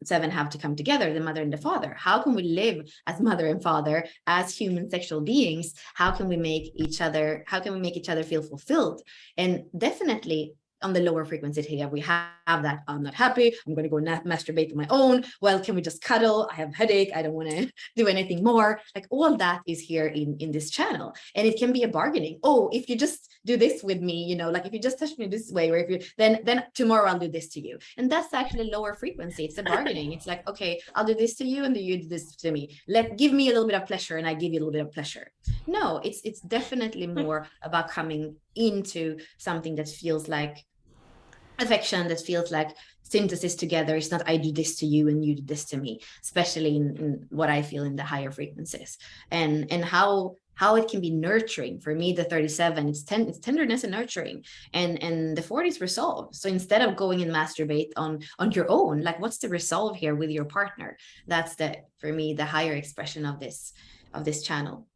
seven have to come together, the mother and the father. How can we live as mother and father, as human sexual beings? How can we make each other feel fulfilled? And definitely on the lower frequency here, we have that I'm not happy, I'm going to go masturbate on my own. Well, can we just cuddle? I have a headache, I don't want to do anything more. Like all that is here in this channel. And it can be a bargaining. Oh, if you just do this with me, you know, like if you just touch me this way, or if you then tomorrow I'll do this to you. And that's actually lower frequency. It's a bargaining. It's like, okay, I'll do this to you and you do this to me. Give me a little bit of pleasure and I give you a little bit of pleasure. No, it's definitely more about coming into something that feels like affection, that feels like synthesis together. It's not I do this to you and you do this to me, especially in what I feel in the higher frequencies, and how it can be nurturing. For me, the 37, it's tenderness and nurturing, and the 40s resolve. So instead of going and masturbate on your own, like what's the resolve here with your partner? That's for me the higher expression of this channel.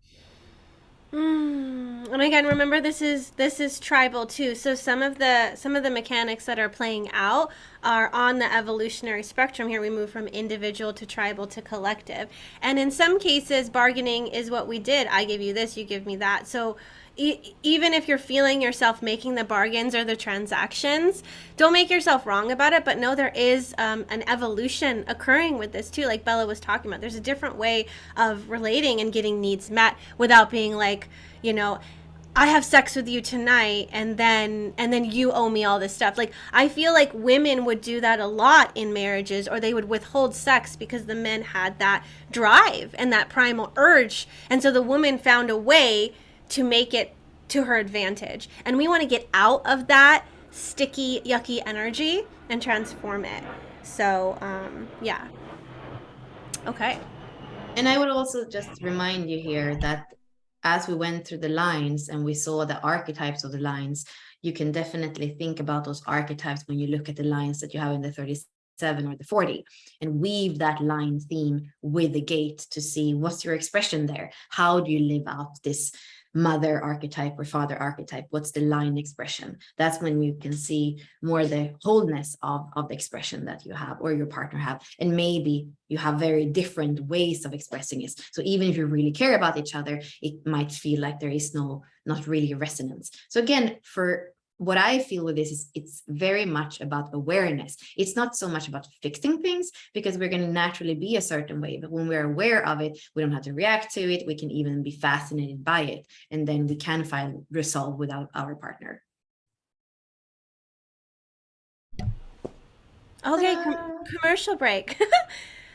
And again, remember this is tribal too. So some of the mechanics that are playing out are on the evolutionary spectrum. Here we move from individual to tribal to collective. And in some cases, bargaining is what we did. I give you this, you give me that. So even if you're feeling yourself making the bargains or the transactions, don't make yourself wrong about it, but know there is an evolution occurring with this too, like Bella was talking about. There's a different way of relating and getting needs met without being like, you know, I have sex with you tonight and then you owe me all this stuff. Like, I feel like women would do that a lot in marriages, or they would withhold sex because the men had that drive and that primal urge. And so the woman found a way to make it to her advantage. And we want to get out of that sticky, yucky energy and transform it. So, yeah. Okay. And I would also just remind you here that as we went through the lines and we saw the archetypes of the lines, you can definitely think about those archetypes when you look at the lines that you have in the 37 or the 40, and weave that line theme with the gate to see what's your expression there. How do you live out this mother archetype or father archetype? What's the line expression? That's when you can see more the wholeness of the expression that you have or your partner have. And maybe you have very different ways of expressing it. So even if you really care about each other, it might feel like there is not really resonance. So again, for what I feel with this is it's very much about awareness. It's not so much about fixing things, because we're going to naturally be a certain way. But when we're aware of it, we don't have to react to it. We can even be fascinated by it. And then we can find resolve without our partner. Okay, commercial break.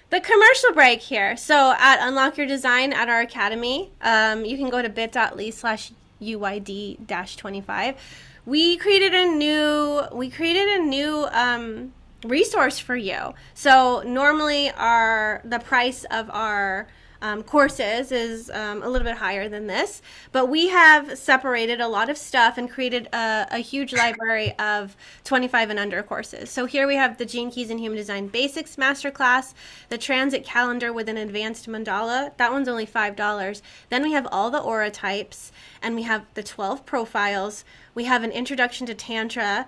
The commercial break here. So at Unlock Your Design at our academy, you can go to bit.ly/UYD-25. We created a new resource for you. So normally the price of our courses is a little bit higher than this, but we have separated a lot of stuff and created a huge library of 25 and under courses. So here we have the Gene Keys in Human Design Basics Masterclass, the Transit Calendar with an Advanced Mandala. That one's only $5. Then we have all the aura types, and we have the 12 profiles. We have an Introduction to Tantra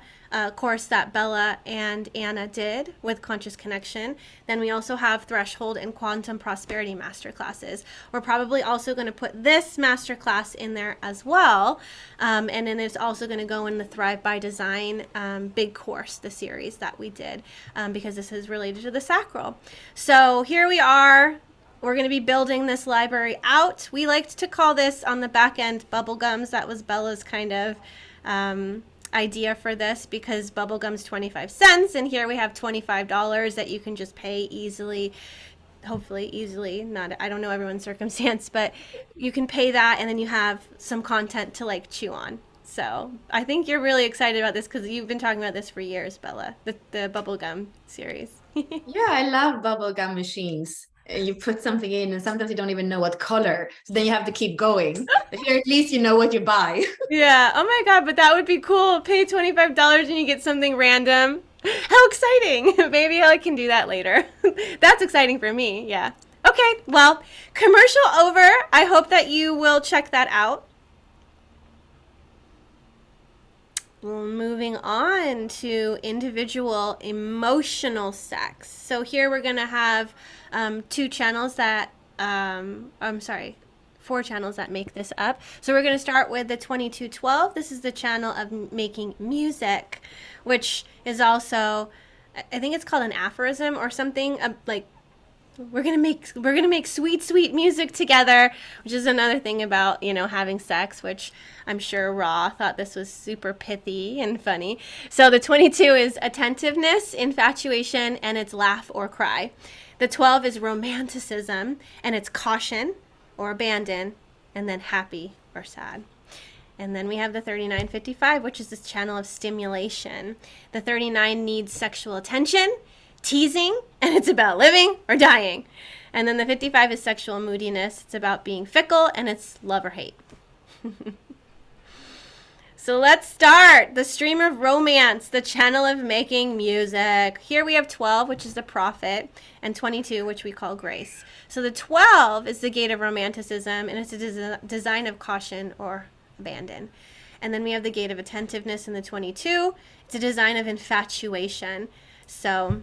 course that Bella and Anna did with Conscious Connection. Then we also have Threshold and Quantum Prosperity Masterclasses. We're probably also going to put this masterclass in there as well. And then it's also going to go in the Thrive by Design big course, the series that we did, because this is related to the sacral. So here we are. We're going to be building this library out. We liked to call this on the back end bubblegums. That was Bella's kind of idea for this, because bubblegum's 25 cents, and here we have $25 that you can just pay easily, hopefully easily. Not, I don't know everyone's circumstance, but you can pay that, and then you have some content to like chew on. So I think you're really excited about this because you've been talking about this for years, Bella, the bubblegum series. Yeah, I love bubblegum machines. You put something in and sometimes you don't even know what color, so then you have to keep going. But here at least you know what you buy. Yeah. Oh my God, but that would be cool. Pay $25 and you get something random. How exciting. Maybe I can do that later. That's exciting for me. Yeah. Okay, well, commercial over. I hope that you will check that out. Well, moving on to individual emotional sex. So here we're going to have two channels that, I'm sorry, four channels that make this up. So we're going to start with the 2212. This is the channel of making music, which is also, I think it's called an aphorism or something, like we're gonna make sweet music together, which is another thing about having sex, which I'm sure Raw thought this was super pithy and funny. So the 22 is attentiveness, infatuation, and it's laugh or cry. The 12 is romanticism, and it's caution or abandon, and then happy or sad. And then we have the 3955, which is this channel of stimulation. The 39 needs sexual attention, teasing, and it's about living or dying. And then the 55 is sexual moodiness. It's about being fickle, and it's love or hate. So let's start the stream of romance, the channel of making music. Here we have 12, which is the prophet, and 22, which we call grace. So the 12 is the gate of romanticism, and it's a design of caution or abandon. And then we have the gate of attentiveness in the 22. It's a design of infatuation. So,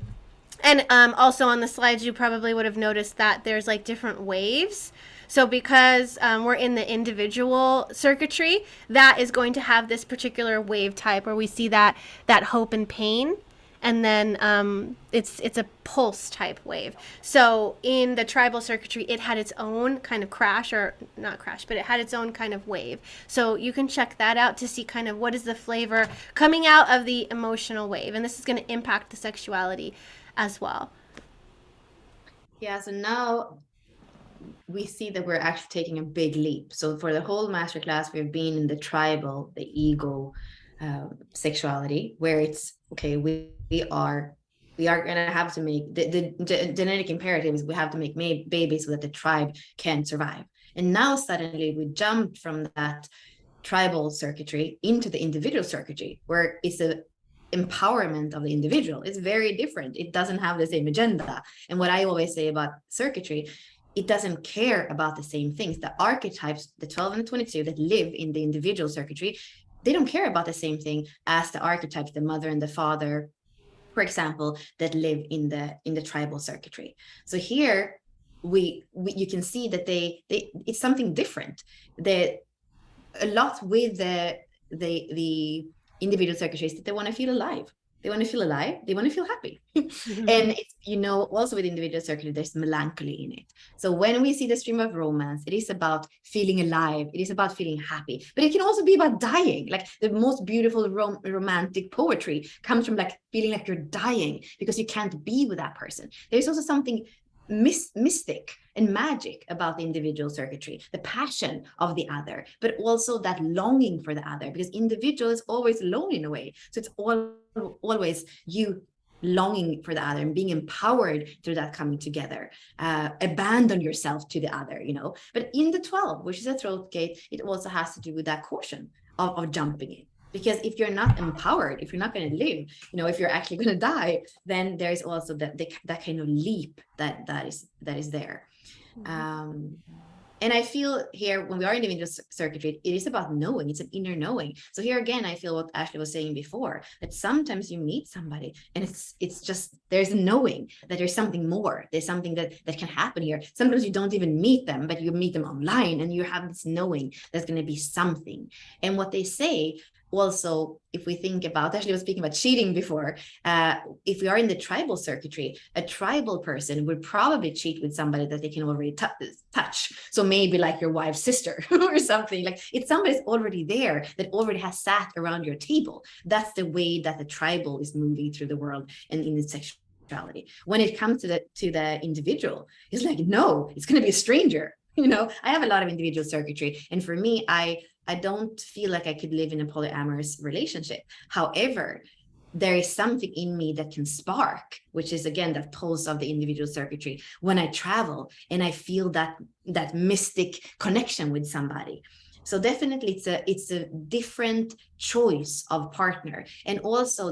and also on the slides, you probably would have noticed that there's like different waves. So because we're in the individual circuitry, that is going to have this particular wave type where we see that hope and pain. And then it's a pulse type wave. So in the tribal circuitry, it had its own kind of crash, or not crash, but it had its own kind of wave. So you can check that out to see kind of what is the flavor coming out of the emotional wave. And this is going to impact the sexuality as well. Yeah, so now we see that we're actually taking a big leap. So for the whole masterclass, we've been in the tribal, the ego sexuality, where it's okay, we are going to have to make the genetic imperative is we have to make babies so that the tribe can survive. And now suddenly we jumped from that tribal circuitry into the individual circuitry, where it's a empowerment of the individual. It's very different. It doesn't have the same agenda. And what I always say about circuitry, it doesn't care about the same things. The archetypes, the 12 and the 22 that live in the individual circuitry, they don't care about the same thing as the archetypes, the mother and the father, for example, that live in the tribal circuitry. So here you can see that they it's something different. A lot with the individual circuitries that they want to feel alive. They want to feel alive. They want to feel happy. And it's, also with individual circuitry, there's melancholy in it. So when we see the stream of romance, it is about feeling alive. It is about feeling happy, but it can also be about dying. Like the most beautiful romantic poetry comes from like feeling like you're dying because you can't be with that person. There's also something mystic and magic about the individual circuitry, the passion of the other, but also that longing for the other, because individual is always alone in a way. So it's always you longing for the other and being empowered through that coming together. Abandon yourself to the other, But in the 12, which is a throat gate, it also has to do with that caution of jumping in. Because if you're not empowered, if you're not going to live, if you're actually going to die, then there's also that kind of leap that is there. Mm-hmm. And I feel here when we are in the individual circuitry, it is about knowing. It's an inner knowing. So here again, I feel what Ashley was saying before, that sometimes you meet somebody and it's just, there's a knowing that there's something more. There's something that can happen here. Sometimes you don't even meet them, but you meet them online and you have this knowing there's going to be something. And what they say also, if we think about, actually I was speaking about cheating before, if we are in the tribal circuitry, a tribal person would probably cheat with somebody that they can already touch. So maybe like your wife's sister or something, like it's somebody's already there that already has sat around your table. That's the way that the tribal is moving through the world and in its sexuality. When it comes to the individual, it's like, no, it's going to be a stranger. I have a lot of individual circuitry, and for me, I don't feel like I could live in a polyamorous relationship. However, there is something in me that can spark, which is again that pulse of the individual circuitry when I travel and I feel that mystic connection with somebody. So definitely it's a different choice of partner. And also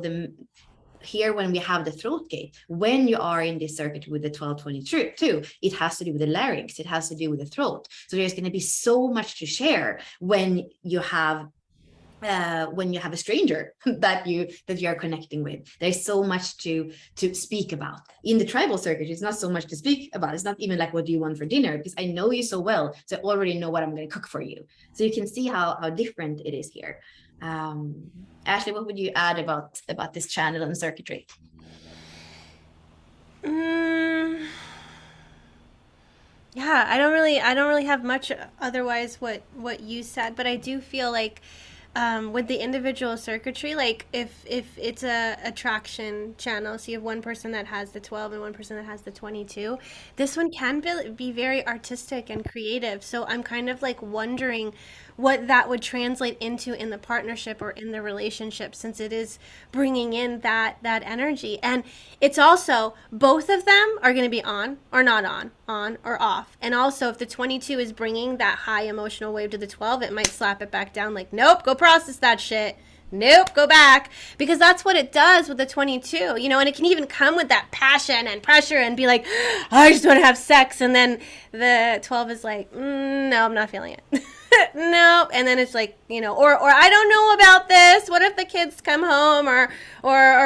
here when we have the throat gate, when you are in this circuit with the 1222, it has to do with the larynx, it has to do with the throat. So there's going to be so much to share when you have when you have a stranger that you are connecting with. There's so much to speak about. In the tribal circuit, it's not so much to speak about. It's not even like, what do you want for dinner? Because I know you so well, so I already know what I'm going to cook for you. So you can see how different it is here. Ashley, what would you add about this channel and circuitry? Yeah, I don't really have much otherwise what you said, but I do feel like with the individual circuitry, like if it's a attraction channel, so you have one person that has the 12 and one person that has the 22, this one can be very artistic and creative. So I'm kind of like wondering what that would translate into in the partnership or in the relationship, since it is bringing in that energy. And it's also, both of them are going to be on or not on or off. And also, if the 22 is bringing that high emotional wave to the 12, it might slap it back down, like, nope, go process that shit. Nope, go back. Because that's what it does with the 22, you know, and it can even come with that passion and pressure and be like, I just want to have sex. And then the 12 is like, no, I'm not feeling it. Nope. And then it's like, you know, or I don't know about this. What if the kids come home, or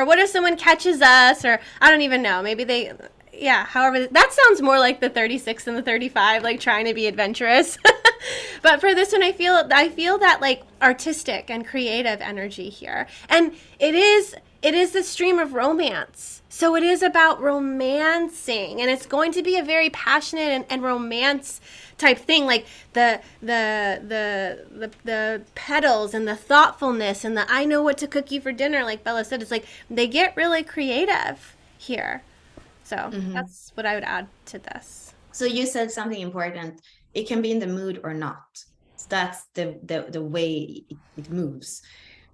what if someone catches us, or I don't even know. Maybe they, yeah, however, that sounds more like the 36 and the 35, like trying to be adventurous. But for this one, I feel that like artistic and creative energy here. And it is the stream of romance. So it is about romancing, and it's going to be a very passionate and romance type thing, like the petals and the thoughtfulness and the I know what to cook you for dinner, like Bella said. It's like they get really creative here. So that's what I would add to this. So you said something important. It can be in the mood or not. So that's the way it moves,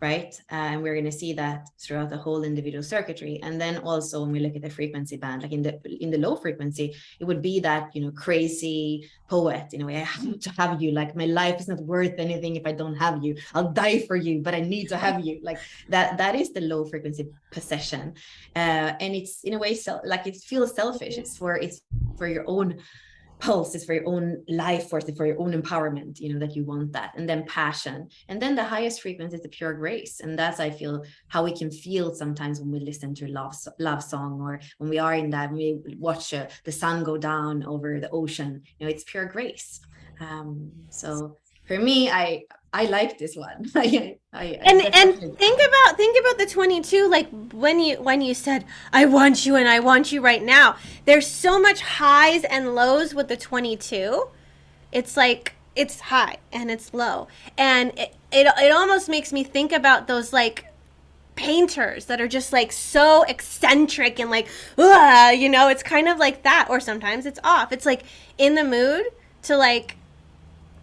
right? And we're going to see that throughout the whole individual circuitry. And then also when we look at the frequency band, like in the low frequency, it would be that, you know, crazy poet, in a way, I have to have you, like my life is not worth anything if I don't have you. I'll die for you, but I need to have you. Like that is the low frequency possession. And it's in a way, like it feels selfish. It's for your own pulse, is for your own life force, for your own empowerment, you know, that you want that. And then passion, and then the highest frequency is the pure grace. And that's, I feel, how we can feel sometimes when we listen to love song, or when we are in that, when we watch the sun go down over the ocean, you know, it's pure grace. So for me, I like this one. And think about the 22, like when you said I want you and I want you right now. There's so much highs and lows with the 22. It's like it's high and it's low. And it almost makes me think about those like painters that are just like so eccentric and like you know, it's kind of like that. Or sometimes it's off. It's like in the mood to like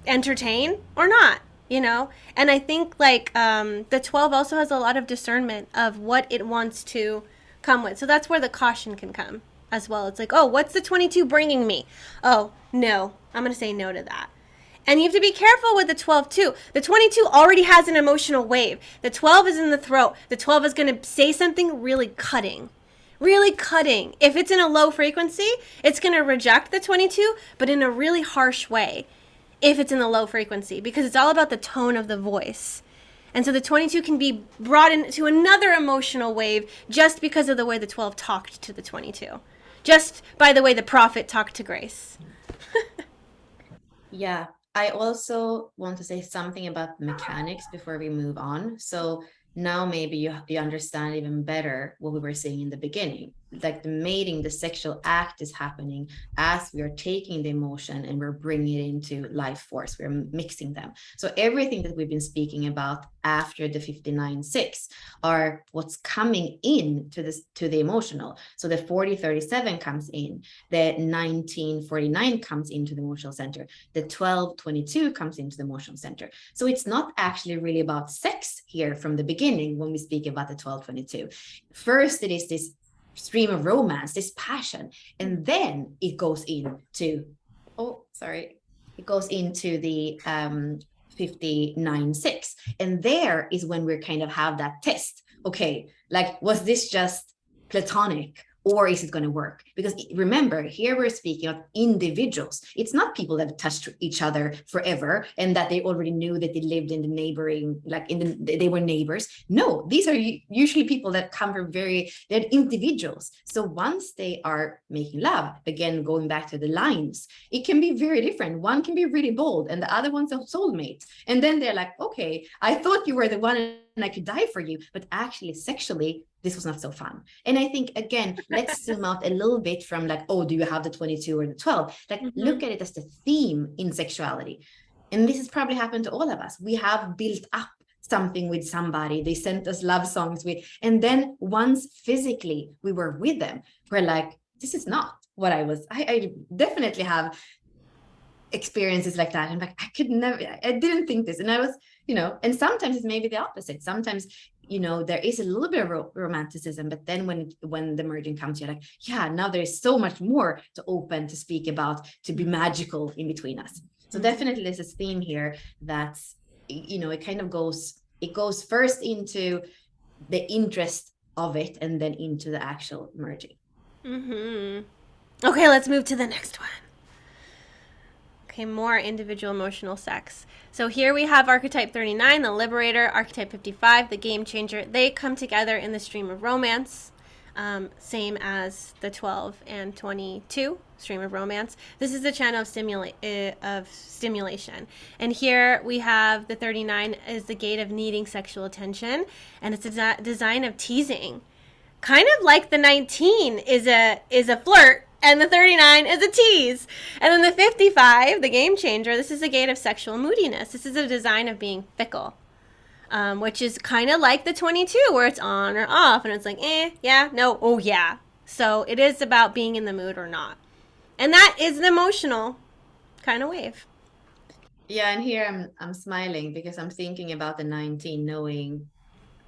entertain or not, you know. And I think like the 12 also has a lot of discernment of what it wants to come with, so that's where the caution can come as well. It's like, oh, what's the 22 bringing me? Oh no, I'm gonna say no to that. And you have to be careful with the 12 too. The 22 already has an emotional wave. The 12 is in the throat. The 12 is going to say something really cutting. Really cutting. If it's in a low frequency, it's going to reject the 22, but in a really harsh way if it's in the low frequency, because it's all about the tone of the voice. And so the 22 can be brought into another emotional wave just because of the way the 12 talked to the 22. Just by the way the prophet talked to Grace. Yeah. I also want to say something about mechanics before we move on. So now maybe you understand even better what we were saying in the beginning. Like the mating, the sexual act is happening as we are taking the emotion and we're bringing it into life force. We're mixing them. So everything that we've been speaking about after the 59-6 are what's coming in to the emotional. So the 40-37 comes in, the 19-49 comes into the emotional center, the 12-22 comes into the emotional center. So it's not actually really about sex here from the beginning when we speak about the 12-22. First, it is this stream of romance, this passion, and then it goes into it goes into the 59-6, and there is when we're kind of have that test. Okay, like, was this just platonic, or is it going to work? Because remember, here we're speaking of individuals. It's not people that have touched each other forever and that they already knew that they lived in the neighboring, like they were neighbors. No, these are usually people that come from they're individuals. So once they are making love, again, going back to the lines, it can be very different. One can be really bold and the other one's a soulmate. And then they're like, okay, I thought you were the one and I could die for you, but actually sexually, this was not so fun. And I think, again, let's zoom out a little bit from like, oh, do you have the 22 or the 12? Like, look at it as the theme in sexuality. And this has probably happened to all of us. We have built up something with somebody. They sent us love songs and then once physically we were with them, we're like, this is not what I was. I definitely have experiences like that. And like, I didn't think this. And I was, and sometimes it's maybe the opposite. Sometimes, there is a little bit of romanticism, but then when the merging comes, you're like, yeah, now there's so much more to open, to speak about, to be magical in between us. So definitely there's this theme here that's, it kind of goes first into the interest of it and then into the actual merging. Okay, let's move to the next one. Okay, more individual emotional sex. So here we have archetype 39, the liberator, archetype 55, the game changer. They come together in the stream of romance, same as the 12 and 22, stream of romance. This is the channel of stimulation. And here we have the 39 is the gate of needing sexual attention, and it's a design of teasing. Kind of like the 19 is a flirt, and the 39 is a tease. And then the 55, the game changer, this is a gate of sexual moodiness. This is a design of being fickle, which is kind of like the 22, where it's on or off, and it's like, yeah, no, oh yeah. So it is about being in the mood or not. And that is the emotional kind of wave. Yeah, and here I'm smiling because I'm thinking about the 19, knowing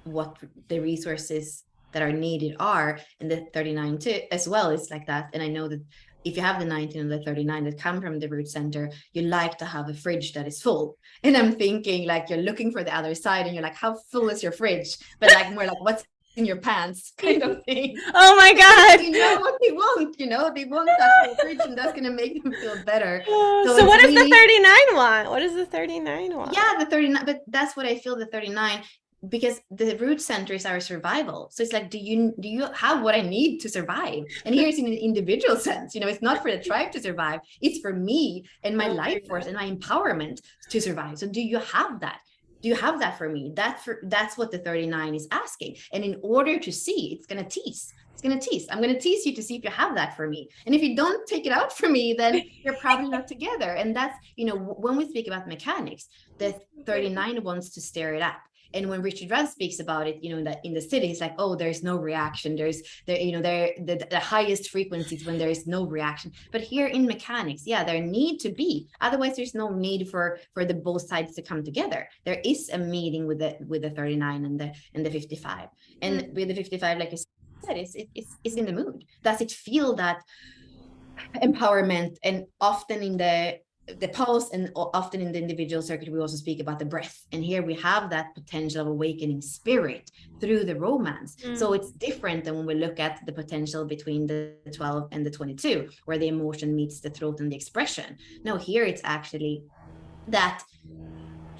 what the resources that are needed are, and the 39 too as well is like that. And I know that if you have the 19 and the 39 that come from the root center, you like to have a fridge that is full. And I'm thinking like you're looking for the other side and you're like, how full is your fridge? But like more like, what's in your pants kind of thing. Oh my God. You know what they want, they want that whole fridge, and that's going to make them feel better. So what does the 39 want? What does the 39 want? Yeah, the 39, but that's what I feel the 39, because the root center is our survival. So it's like, do you have what I need to survive? And here's in an individual sense, it's not for the tribe to survive. It's for me and my life force and my empowerment to survive. So do you have that? Do you have that for me? That's what the 39 is asking. And in order to see, it's going to tease. I'm going to tease you to see if you have that for me. And if you don't take it out for me, then you're probably not together. And that's, when we speak about mechanics, the 39 wants to stir it up. And when Richard Rudd speaks about it, that in the city, it's like, oh, there's no reaction. The highest frequencies when there is no reaction. But here in mechanics, yeah, there need to be. Otherwise, there's no need for the both sides to come together. There is a meeting with the 39 and the 55. And with the 55, like I said, it's in the mood. Does it feel that empowerment? And often in the pulse and often in the individual circuit, we also speak about the breath. And here we have that potential of awakening spirit through the romance. So it's different than when we look at the potential between the 12 and the 22, where the emotion meets the throat and the expression. No, here it's actually that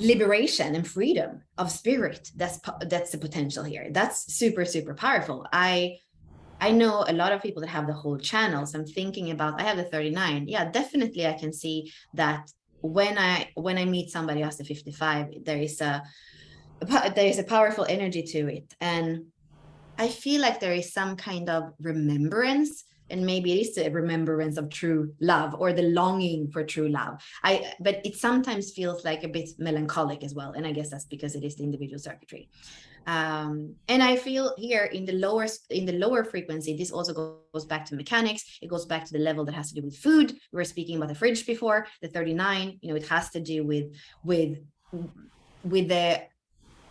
liberation and freedom of spirit. That's the potential here. That's super, super powerful. I know a lot of people that have the whole channel. So I'm thinking about, I have the 39. Yeah, definitely I can see that when I meet somebody else, the 55, there is a powerful energy to it. And I feel like there is some kind of remembrance, and maybe it is a remembrance of true love or the longing for true love. But it sometimes feels like a bit melancholic as well. And I guess that's because it is the individual circuitry. And I feel here in the lower frequency, this also goes back to mechanics. It goes back to the level that has to do with food. We were speaking about the fridge before. The 39, it has to do with the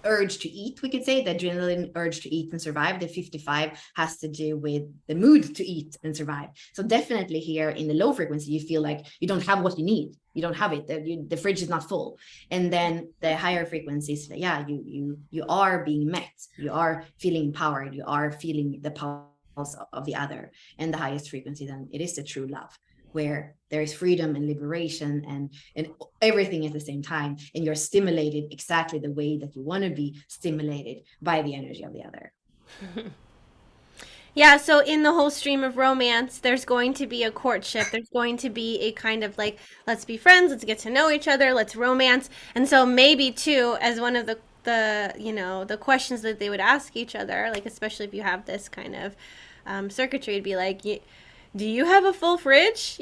urge to eat, we could say, the adrenaline urge to eat and survive. The 55 has to do with the mood to eat and survive. So definitely here in the low frequency, you feel like you don't have what you need. You don't have it. The fridge is not full. And then the higher frequencies, yeah, you are being met. You are feeling empowered. You are feeling the power of the other. And the highest frequency, then it is the true love, where there is freedom and liberation and everything at the same time, and you're stimulated exactly the way that you want to be stimulated by the energy of the other. Yeah, so in the whole stream of romance, there's going to be a courtship. There's going to be a kind of like, let's be friends, let's get to know each other, let's romance. And so maybe too, as one of the questions that they would ask each other, like especially if you have this kind of circuitry, it'd be like, do you have a full fridge?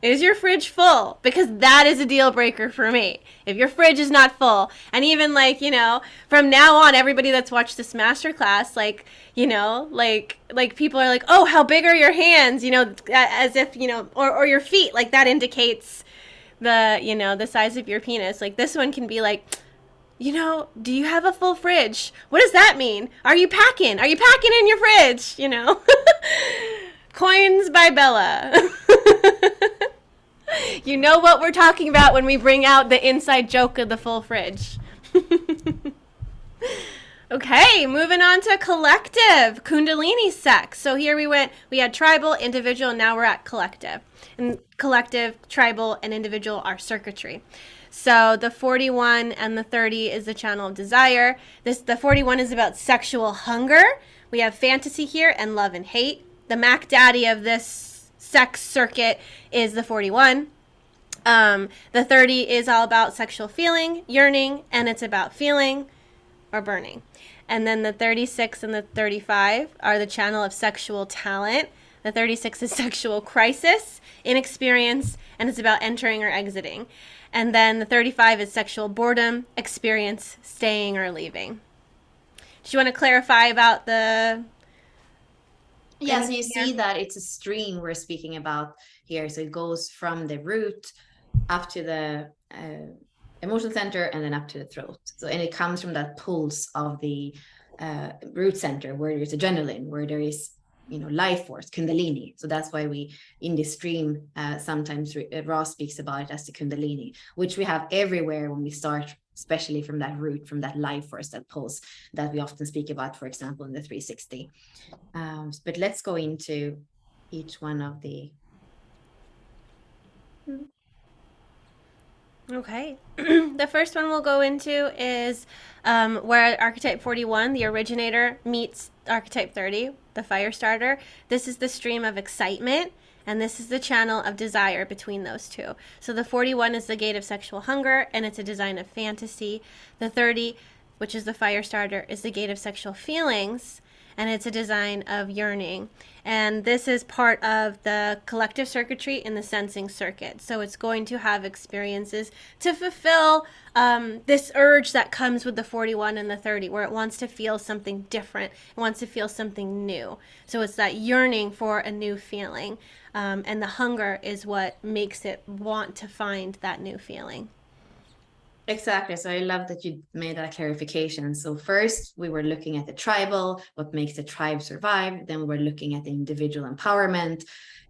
Is your fridge full? Because that is a deal breaker for me. If your fridge is not full, and even like, from now on, everybody that's watched this masterclass, like, like people are like, oh, how big are your hands? As if, or your feet, like that indicates the size of your penis. Like this one can be like, do you have a full fridge? What does that mean? Are you packing? Are you packing in your fridge? Coins by Bella. You know what we're talking about when we bring out the inside joke of the full fridge. Okay, moving on to collective, Kundalini sex. So here we had tribal, individual, and now we're at collective. And collective, tribal, and individual are circuitry. So the 41 and the 30 is the channel of desire. The 41 is about sexual hunger. We have fantasy here and love and hate. The Mac Daddy of this sex circuit is the 41. The 30 is all about sexual feeling, yearning, and it's about feeling or burning. And then the 36 and the 35 are the channel of sexual talent. The 36 is sexual crisis, inexperience, and it's about entering or exiting. And then the 35 is sexual boredom, experience, staying or leaving. Do you want to clarify about the... Yeah, so you see that it's a stream we're speaking about here. So it goes from the root up to the emotional center and then up to the throat. So, and it comes from that pulse of the root center where there's adrenaline, where there is, life force, Kundalini. So that's why we, in this stream, sometimes Ross speaks about it as the Kundalini, which we have everywhere when we start, especially from that root, from that life force, that pulse that we often speak about, for example, in the 360. But let's go into each one of the... Okay. The first one we'll go into is where archetype 41, the originator, meets archetype 30, the fire starter. This is the stream of excitement, and this is the channel of desire between those two. So the 41 is the gate of sexual hunger, and it's a design of fantasy. The 30, which is the fire starter, is the gate of sexual feelings, and it's a design of yearning. And this is part of the collective circuitry in the sensing circuit. So it's going to have experiences to fulfill this urge that comes with the 41 and the 30, where it wants to feel something different. It wants to feel something new. So it's that yearning for a new feeling. And the hunger is what makes it want to find that new feeling. Exactly. So I love that you made that clarification. So first we were looking at the tribal, what makes the tribe survive. Then we were looking at the individual empowerment.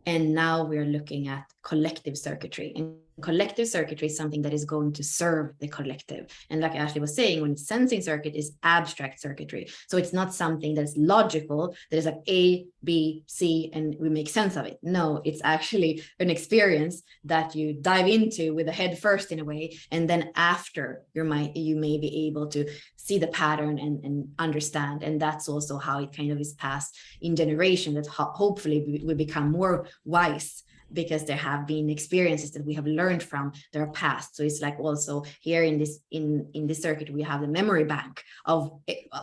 And now we're looking at collective circuitry. And collective circuitry is something that is going to serve the collective. And like Ashley was saying, when it's sensing circuit is abstract circuitry. So it's not something that's logical, that is like A, B, C, and we make sense of it. No, it's actually an experience that you dive into with the head first in a way. And then after you may be able to see the pattern and understand. And that's also how it kind of is passed in generation, that hopefully we become more wise, because there have been experiences that we have learned from their past. So it's like also here in this circuit, we have the memory bank of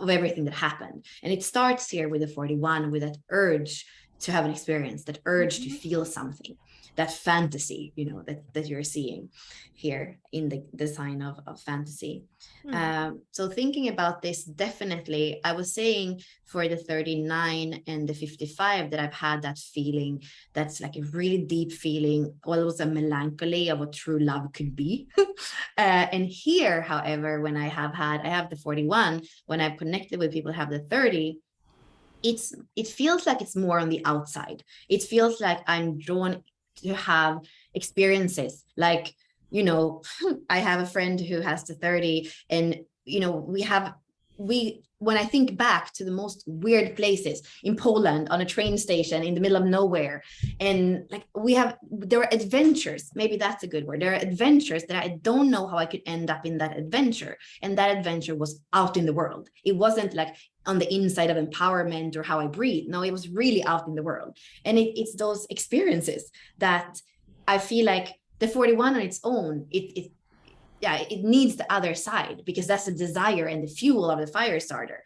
everything that happened. And it starts here with the 41, with that urge to have an experience, that urge to feel something, that fantasy, that you're seeing here in the design of fantasy. So thinking about this, definitely, I was saying for the 39 and the 55 that I've had that feeling that's like a really deep feeling, almost a melancholy of what true love could be. And here, however, when I have the 41, when I've connected with people who have the 30, it feels like it's more on the outside. It feels like I'm drawn to have experiences like, I have a friend who has the 30, and we when I think back to the most weird places in Poland, on a train station in the middle of nowhere, and like there are adventures, maybe that's a good word. There are adventures that I don't know how I could end up in that adventure. And that adventure was out in the world. It wasn't like on the inside of empowerment or how I breathe. No, it was really out in the world. And it's those experiences that I feel like the 41 on its own, it needs the other side, because that's the desire and the fuel of the fire starter,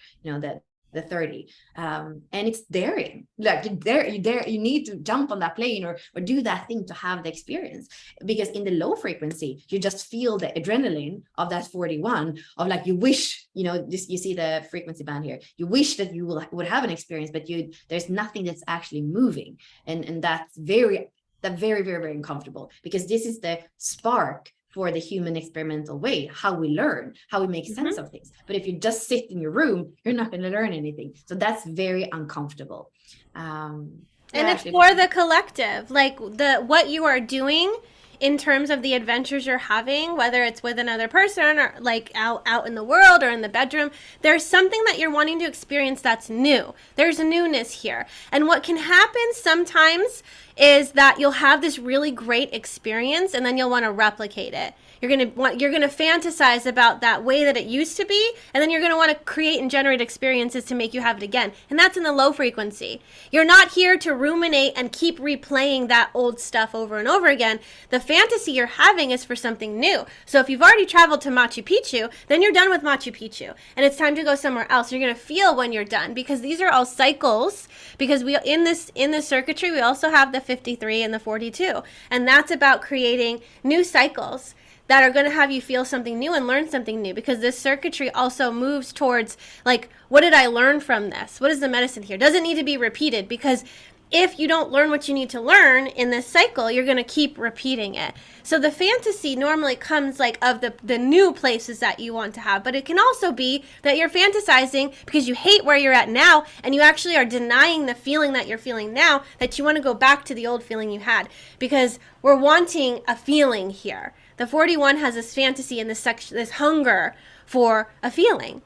the 30. And it's daring, like you need to jump on that plane or do that thing to have the experience, because in the low frequency you just feel the adrenaline of that 41, of like, you wish, you see the frequency band here, you wish that you would have an experience, but there's nothing that's actually moving, and that's very, very, very uncomfortable, because this is the spark for the human experimental way, how we learn, how we make sense of things. But if you just sit in your room, you're not going to learn anything. So that's very uncomfortable. And it's for the collective, like what you are doing in terms of the adventures you're having, whether it's with another person or like out in the world or in the bedroom, there's something that you're wanting to experience that's new. There's a newness here. And what can happen sometimes is that you'll have this really great experience and then you'll want to replicate it. You're going to fantasize about that way that it used to be, and then you're going to want to create and generate experiences to make you have it again. And that's in the low frequency. You're not here to ruminate and keep replaying that old stuff over and over again. The fantasy you're having is for something new. So if you've already traveled to Machu Picchu, then you're done with Machu Picchu and it's time to go somewhere else. You're going to feel when you're done, because these are all cycles, because we in this circuitry we also have the 53 and the 42, and that's about creating new cycles that are going to have you feel something new and learn something new, because this circuitry also moves towards, like, what did I learn from this? What is the medicine here? Doesn't need to be repeated, because if you don't learn what you need to learn in this cycle, you're going to keep repeating it. So the fantasy normally comes like of the new places that you want to have, but it can also be that you're fantasizing because you hate where you're at now, and you actually are denying the feeling that you're feeling now, that you want to go back to the old feeling you had, because we're wanting a feeling here. The 41 has this fantasy and this hunger for a feeling.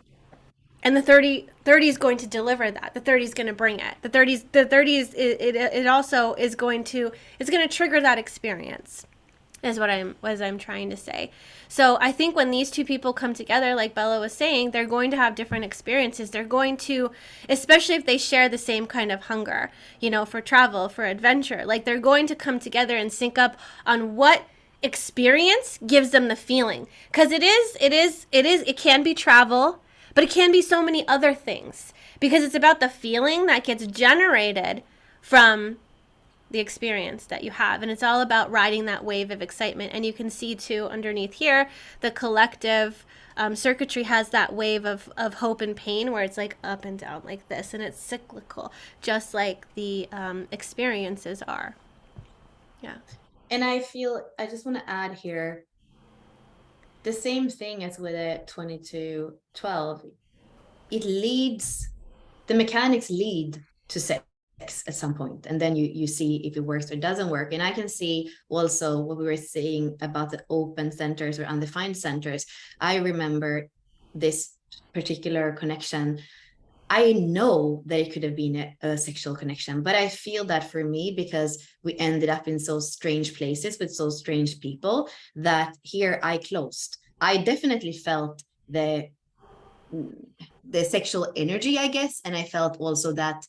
And the 30 is going to deliver that. The 30 is going to bring it. The 30 is it also is going to trigger that experience, is what I'm trying to say. So I think when these two people come together, like Bella was saying, they're going to have different experiences. They're going to, especially if they share the same kind of hunger, for travel, for adventure, like they're going to come together and sync up on what experience gives them the feeling. Because it can be travel, but it can be so many other things, because it's about the feeling that gets generated from the experience that you have. And it's all about riding that wave of excitement. And you can see too underneath here, the collective circuitry has that wave of hope and pain, where it's like up and down like this, and it's cyclical, just like the experiences are. Yeah. And I just want to add here, the same thing as with a 2212, the mechanics lead to sex at some point, and then you see if it works or doesn't work. And I can see also what we were saying about the open centers or undefined centers. I remember this particular connection. I know that it could have been a sexual connection, but I feel that for me, because we ended up in so strange places with so strange people, that here I closed. I definitely felt the sexual energy, I guess, and I felt also that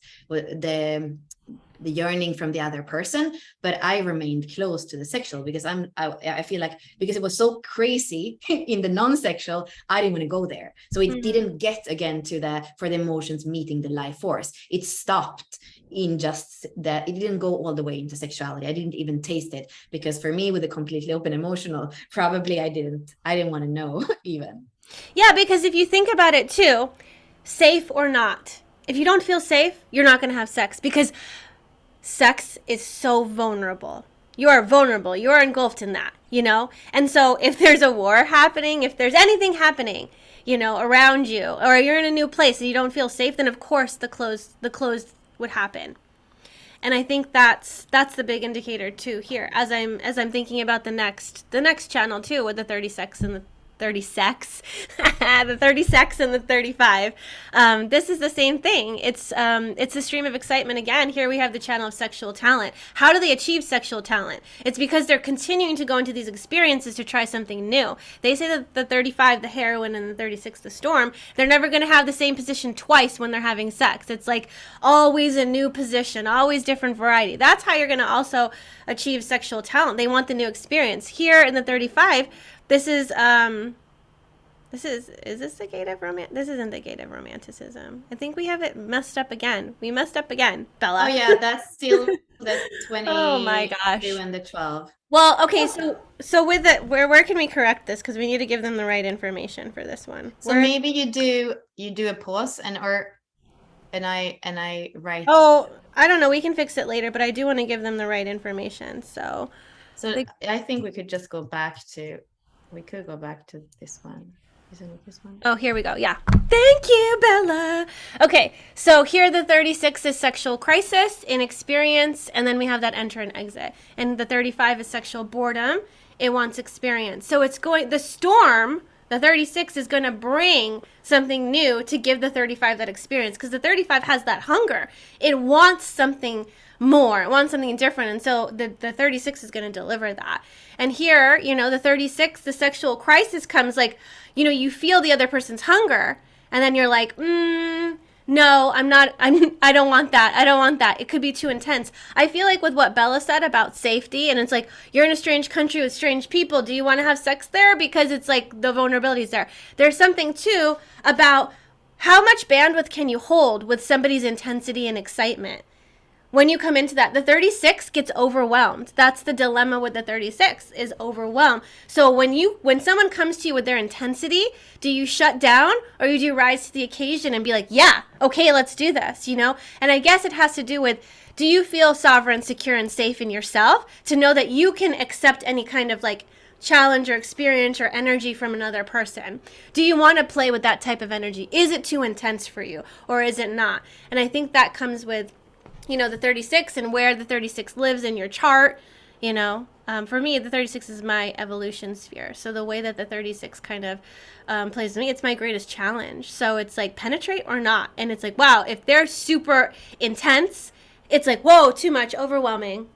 the yearning from the other person, but I remained close to the sexual, because I feel like, because it was so crazy in the non-sexual, I didn't want to go there. So it didn't get again for the emotions meeting the life force. It stopped in just that. It didn't go all the way into sexuality. I didn't even taste it, because for me, with a completely open emotional, probably I didn't want to know even. Yeah, because if you think about it too, safe or not, if you don't feel safe, you're not going to have sex, because sex is so vulnerable. You are vulnerable. You are engulfed in that, And so if there's a war happening, if there's anything happening, around you, or you're in a new place and you don't feel safe, then of course the close would happen. And I think that's the big indicator too here, as I'm thinking about the next channel too, with the 36 and 36, the 36 and the 35. This is the same thing. It's the stream of excitement again. Here we have the channel of sexual talent. How do they achieve sexual talent? It's because they're continuing to go into these experiences to try something new. They say that the 35, the heroine, and the 36, the storm, they're never going to have the same position twice when they're having sex. It's like always a new position, always different variety. That's how you're going to also achieve sexual talent. They want the new experience. Here in the 35, this is this the gate of romance? This isn't the gate of romanticism. I think we have it messed up again. We messed up again, Bella. Oh yeah, that's still the 20 oh my gosh. and the 12. Well, okay, so with it, where can we correct this? Because we need to give them the right information for this one. So maybe you do a pause and I write. Oh, I don't know. We can fix it later, but I do want to give them the right information. So I think we could just go back to. We could go back to this one. Isn't it this one? Oh, here we go. Yeah. Thank you, Bella. Okay, so here the 36 is sexual crisis, inexperience, and then we have that enter and exit. And the 35 is sexual boredom. It wants experience. So it's going, the storm, the 36 is going to bring something new to give the 35 that experience, because the 35 has that hunger. It wants something more. It wants something different. And so the 36 is going to deliver that. And here, the 36, the sexual crisis comes like, you feel the other person's hunger. And then you're like, no, I don't want that. I don't want that. It could be too intense. I feel like with what Bella said about safety, and it's like, you're in a strange country with strange people. Do you want to have sex there? Because it's like the vulnerability is there. There's something too about how much bandwidth can you hold with somebody's intensity and excitement. When you come into that, the 36 gets overwhelmed. That's the dilemma with the 36, is overwhelmed. So when someone comes to you with their intensity, do you shut down or do you rise to the occasion and be like, yeah, okay, let's do this, And I guess it has to do with, do you feel sovereign, secure, and safe in yourself to know that you can accept any kind of like challenge or experience or energy from another person? Do you want to play with that type of energy? Is it too intense for you or is it not? And I think that comes with the 36 and where the 36 lives in your chart. For me, the 36 is my evolution sphere. So the way that the 36 kind of plays with me, it's my greatest challenge. So it's like penetrate or not. And it's like, wow, if they're super intense, it's like, whoa, too much, overwhelming.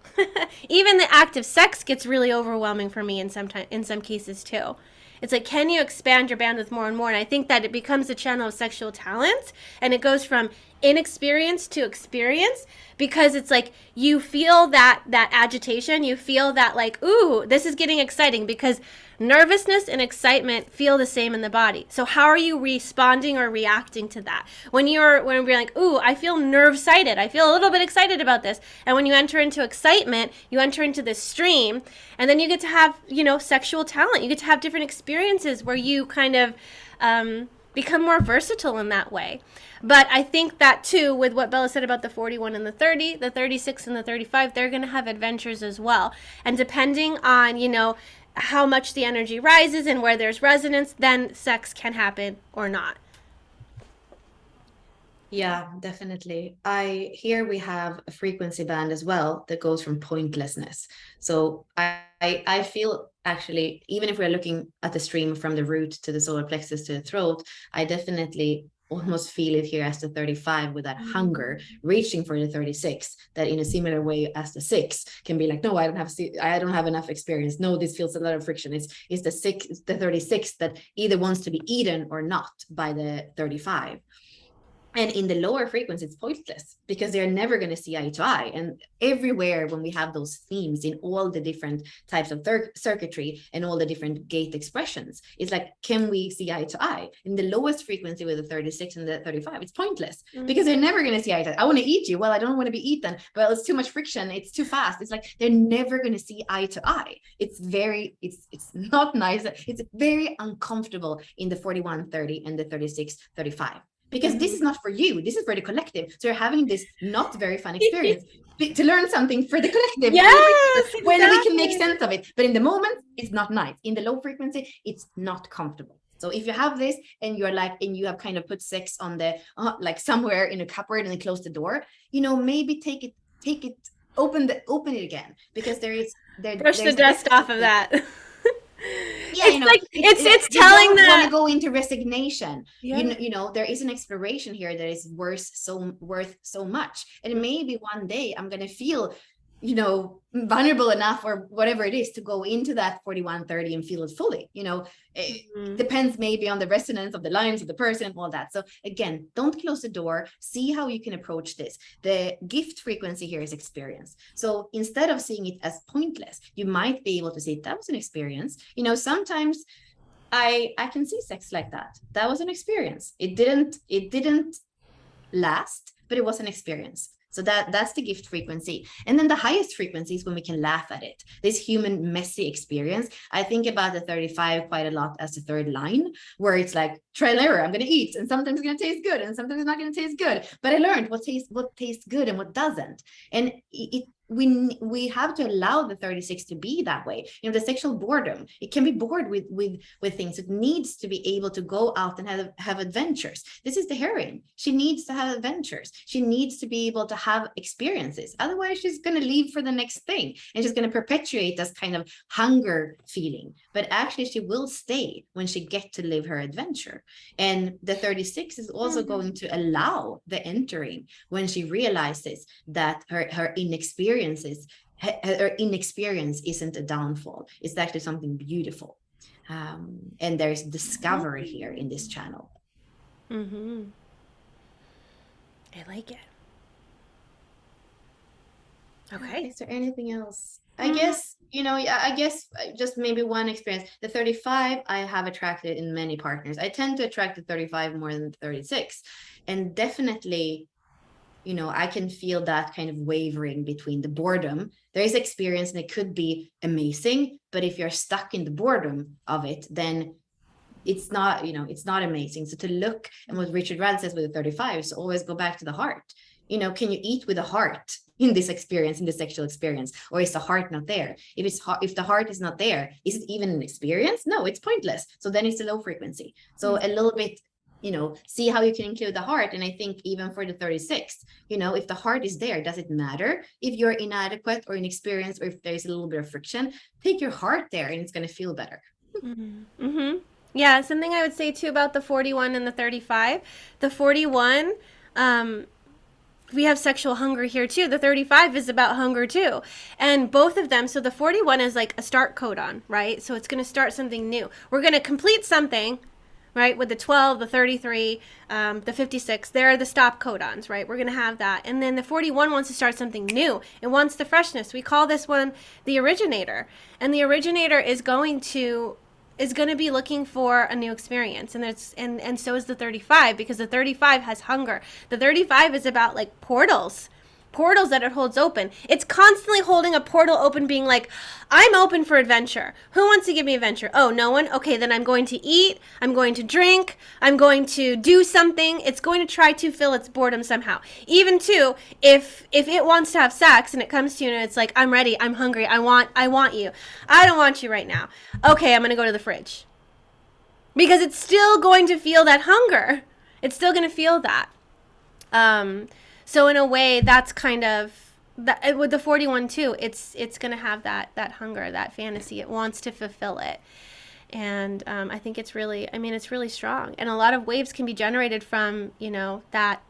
Even the act of sex gets really overwhelming for me in some cases too. It's like, can you expand your bandwidth more and more? And I think that it becomes a channel of sexual talent, and it goes from inexperience to experience, because it's like you feel that agitation, you feel that like, ooh, this is getting exciting, because nervousness and excitement feel the same in the body. So how are you responding or reacting to that? When we're like, ooh, I feel nerve-sighted, I feel a little bit excited about this. And when you enter into excitement, you enter into this stream, and then you get to have, sexual talent. You get to have different experiences where you kind of become more versatile in that way. But I think that too, with what Bella said about the 41 and the 30, the 36 and the 35, they're going to have adventures as well. And depending on, how much the energy rises and where there's resonance, then sex can happen or not. Yeah, definitely. Here we have a frequency band as well that goes from pointlessness. So I feel actually, even if we're looking at the stream from the root to the solar plexus to the throat, I definitely almost feel it here as the 35 with that hunger reaching for the 36, that in a similar way as the 6 can be like, no, I don't have enough experience. No, this feels a lot of friction. It's the 36 that either wants to be eaten or not by the 35. And in the lower frequency, it's pointless because they're never going to see eye to eye. And everywhere when we have those themes in all the different types of circuitry and all the different gate expressions, it's like, can we see eye to eye? In the lowest frequency with the 36 and the 35, it's pointless because they're never going to see eye to eye. I want to eat you. Well, I don't want to be eaten. Well, it's too much friction. It's too fast. It's like, they're never going to see eye to eye. It's not nice. It's very uncomfortable in the 41, 30 and the 36, 35. Because this is not for you. This is for the collective. So you're having this not very fun experience to learn something for the collective. Yes, when we can make sense of it. But in the moment, it's not nice. In the low frequency, it's not comfortable. So if you have this and you're like, and you have kind of put sex on the, like somewhere in a cupboard and then close the door, maybe take it, open it again, because brush the dust off of that. Yeah, you It's know, like it's you telling don't want to the go into resignation. yeah. You know, there is an exploration here that is worth so much. And maybe one day I'm gonna feel, you know, vulnerable enough or whatever it is to go into that 4130 and feel it fully. You know, it depends maybe on the resonance of the lines of the person and all that. So again, don't close the door. See how you can approach this. The gift frequency here is experience. So instead of seeing it as pointless, you might be able to say that was an experience. You know, sometimes I can see sex like that. That was an experience. It didn't last, but it was an experience. So that's the gift frequency. And then the highest frequency is when we can laugh at it. This human messy experience. I think about the 35 quite a lot as the third line, where it's like trial and error. I'm going to eat, and sometimes it's going to taste good, and sometimes it's not going to taste good. But I learned what tastes good and what doesn't. And we have to allow the 36 to be that way. You know, the sexual boredom, it can be bored with things. It needs to be able to go out and have adventures. This is the heroine. She needs to have adventures. She needs to be able to have experiences. Otherwise, she's going to leave for the next thing, and she's going to perpetuate this kind of hunger feeling. But actually, she will stay when she gets to live her adventure. And the 36 is also going to allow the entering when she realizes that her inexperience isn't a downfall. It's actually something beautiful. And there's discovery here in this channel. I like it. Okay. Is there anything else? I guess, you know, I guess just maybe one experience. The 35, I have attracted in many partners. I tend to attract the 35 more than the 36. And definitely, you know, I can feel that kind of wavering between the boredom. There is experience and it could be amazing, but if you're stuck in the boredom of it, then it's not, you know, it's not amazing. So to look, and what Richard Rudd says with the 35 is always go back to the heart. You know, can you eat with a heart in this experience, in the sexual experience, or is the heart not there? If the heart is not there, is it even an experience? No, it's pointless. So then it's a low frequency. So a little bit, you know, see how you can include the heart. And I think even for the 36, you know, if the heart is there, does it matter if you're inadequate or inexperienced, or if there's a little bit of friction? Take your heart there and it's going to feel better. Yeah, something I would say too about the 41 and the 35. The 41, we have sexual hunger here too. The 35 is about hunger too. And both of them, so the 41 is like a start codon, right? So it's going to start something new. We're going to complete something, right? With the 12, the 33, the 56, they're the stop codons, right? We're going to have that. And then the 41 wants to start something new. It wants the freshness. We call this one the originator. And the originator is going to be looking for a new experience, and so is the 35, because the 35 has hunger. The 35 is about like portals that it holds open. It's constantly holding a portal open, being like, I'm open for adventure. Who wants to give me adventure? Oh, no one? Okay, then I'm going to eat, I'm going to drink, I'm going to do something. It's going to try to fill its boredom somehow. Even too, if it wants to have sex and it comes to you and it's like, I'm ready, I'm hungry, I want you. I don't want you right now. Okay, I'm going to go to the fridge. Because it's still going to feel that hunger. It's still going to feel that. So in a way, that's kind of that with the 41 too. It's going to have that hunger, that fantasy. It wants to fulfill it, and I think it's really strong. And a lot of waves can be generated from, you know, that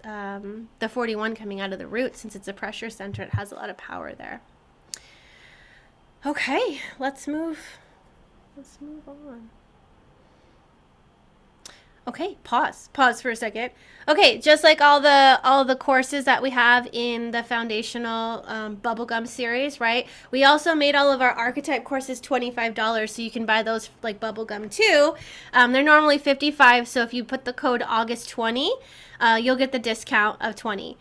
the 41 coming out of the root, since it's a pressure center. It has a lot of power there. Okay, let's move on. Okay, pause for a second. Okay, just like all the courses that we have in the foundational bubblegum series, right? We also made all of our archetype courses $25, so you can buy those like bubblegum too. They're normally $55, so if you put the code August20, you'll get the discount of $20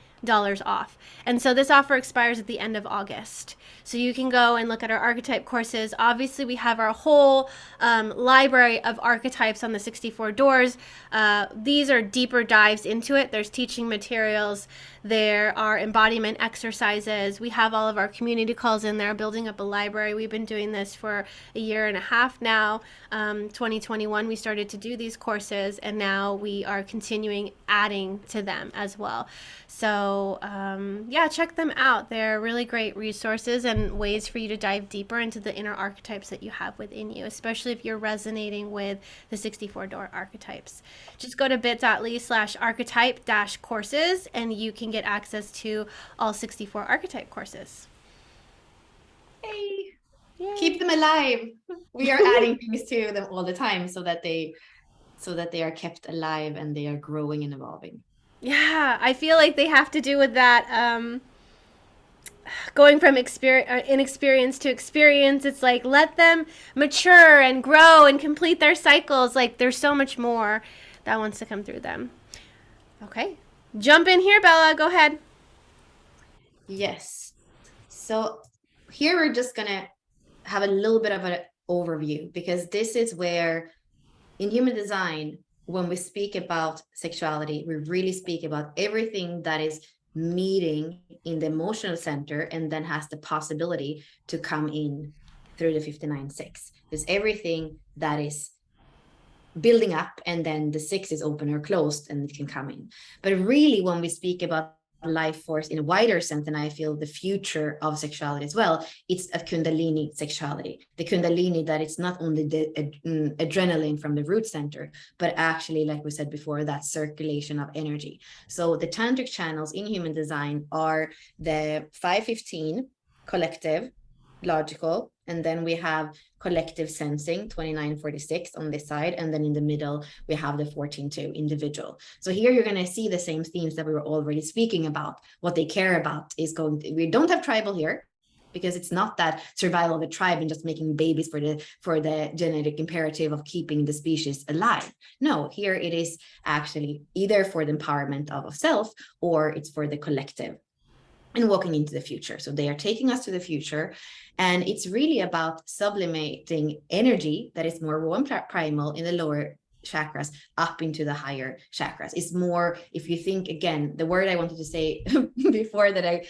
off. And so this offer expires at the end of August. So you can go and look at our archetype courses. Obviously, we have our whole library of archetypes on the 64 doors. These are deeper dives into it. There's teaching materials. There are embodiment exercises. We have all of our community calls in there, building up a library. We've been doing this for a year and a half now. 2021, we started to do these courses, and now we are continuing adding to them as well. So So, yeah, check them out. They're really great resources and ways for you to dive deeper into the inner archetypes that you have within you, especially if you're resonating with the 64 door archetypes. Just go to bit.ly/archetype-courses and you can get access to all 64 archetype courses. Hey, Yay. keep them alive. We are adding things to them all the time so that they are kept alive and they are growing and evolving. Yeah, I feel like they have to do with that. Going from inexperience to experience, it's like let them mature and grow and complete their cycles. Like there's so much more that wants to come through them. Okay, jump in here, Bella. Go ahead. Yes. So here we're just gonna have a little bit of an overview, because this is where in human design, when we speak about sexuality, we really speak about everything that is meeting in the emotional center and then has the possibility to come in through the 59-6. There's everything that is building up, and then the 6 is open or closed and it can come in. But really, when we speak about life force in a wider sense, and I feel the future of sexuality as well, it's a kundalini sexuality. The kundalini, that it's not only the adrenaline from the root center, but actually, like we said before, that circulation of energy. So the tantric channels in human design are the 515 collective, logical, and then we have collective sensing 2946 on this side, and then in the middle we have the 14-2 individual. So here you're going to see the same themes that we were already speaking about. What they care about is we don't have tribal here, because it's not that survival of the tribe and just making babies for the genetic imperative of keeping the species alive. No, here it is actually either for the empowerment of self, or it's for the collective and walking into the future. So they are taking us to the future, and it's really about sublimating energy that is more raw and primal in the lower chakras up into the higher chakras. It's more, if you think again, the word I wanted to say before that I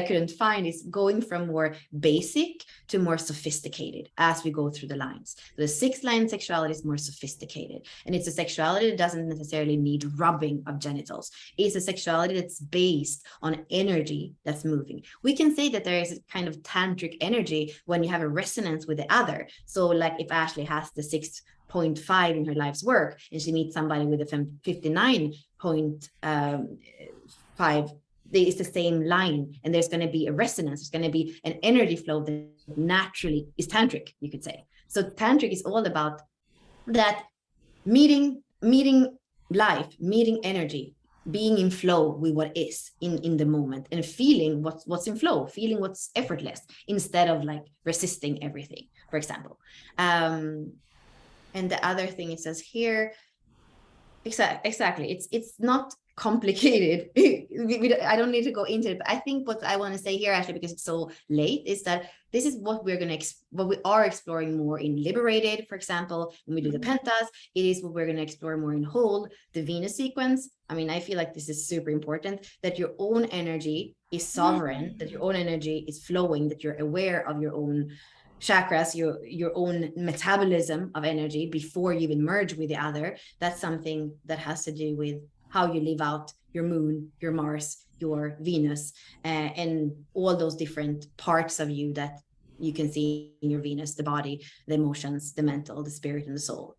couldn't find is going from more basic to more sophisticated as we go through the lines. The 6th line sexuality is more sophisticated, and it's a sexuality that doesn't necessarily need rubbing of genitals. It's a sexuality that's based on energy that's moving. We can say that there is a kind of tantric energy when you have a resonance with the other. So like if Ashley has the 6.5 in her life's work and she meets somebody with a 59.5, it's the same line, and there's going to be a resonance. There's going to be an energy flow that naturally is tantric, you could say. So tantric is all about that meeting life, meeting energy, being in flow with what is in the moment, and feeling what's in flow, feeling what's effortless, instead of like resisting everything, for example. And the other thing it says here, exactly, it's not complicated. I don't need to go into it, but I think what I want to say here, actually, because it's so late, is that this is what we're going to what we are exploring more in Liberated, for example. When we do the pentas, it is what we're going to explore more in Hold, the Venus sequence. I mean, I feel like this is super important, that your own energy is sovereign, that your own energy is flowing, that you're aware of your own chakras, your own metabolism of energy before you even merge with the other. That's something that has to do with how you live out your moon, your Mars, your Venus, and all those different parts of you that you can see in your Venus, the body, the emotions, the mental, the spirit, and the soul.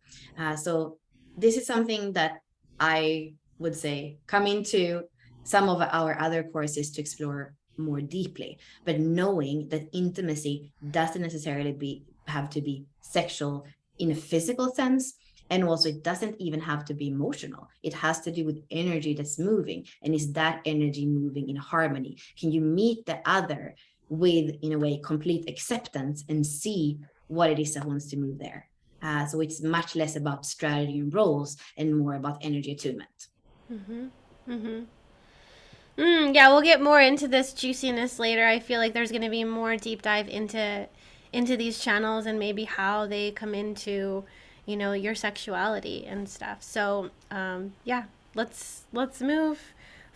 So this is something that I would say come into some of our other courses to explore more deeply, but knowing that intimacy doesn't necessarily have to be sexual in a physical sense. And also, it doesn't even have to be emotional. It has to do with energy that's moving. And is that energy moving in harmony? Can you meet the other with, in a way, complete acceptance and see what it is that wants to move there? So it's much less about strategy and roles and more about energy attunement. Mm-hmm. Mm-hmm. Yeah, we'll get more into this juiciness later. I feel like there's going to be more deep dive into these channels and maybe how they come into, your sexuality and stuff. So, yeah, let's move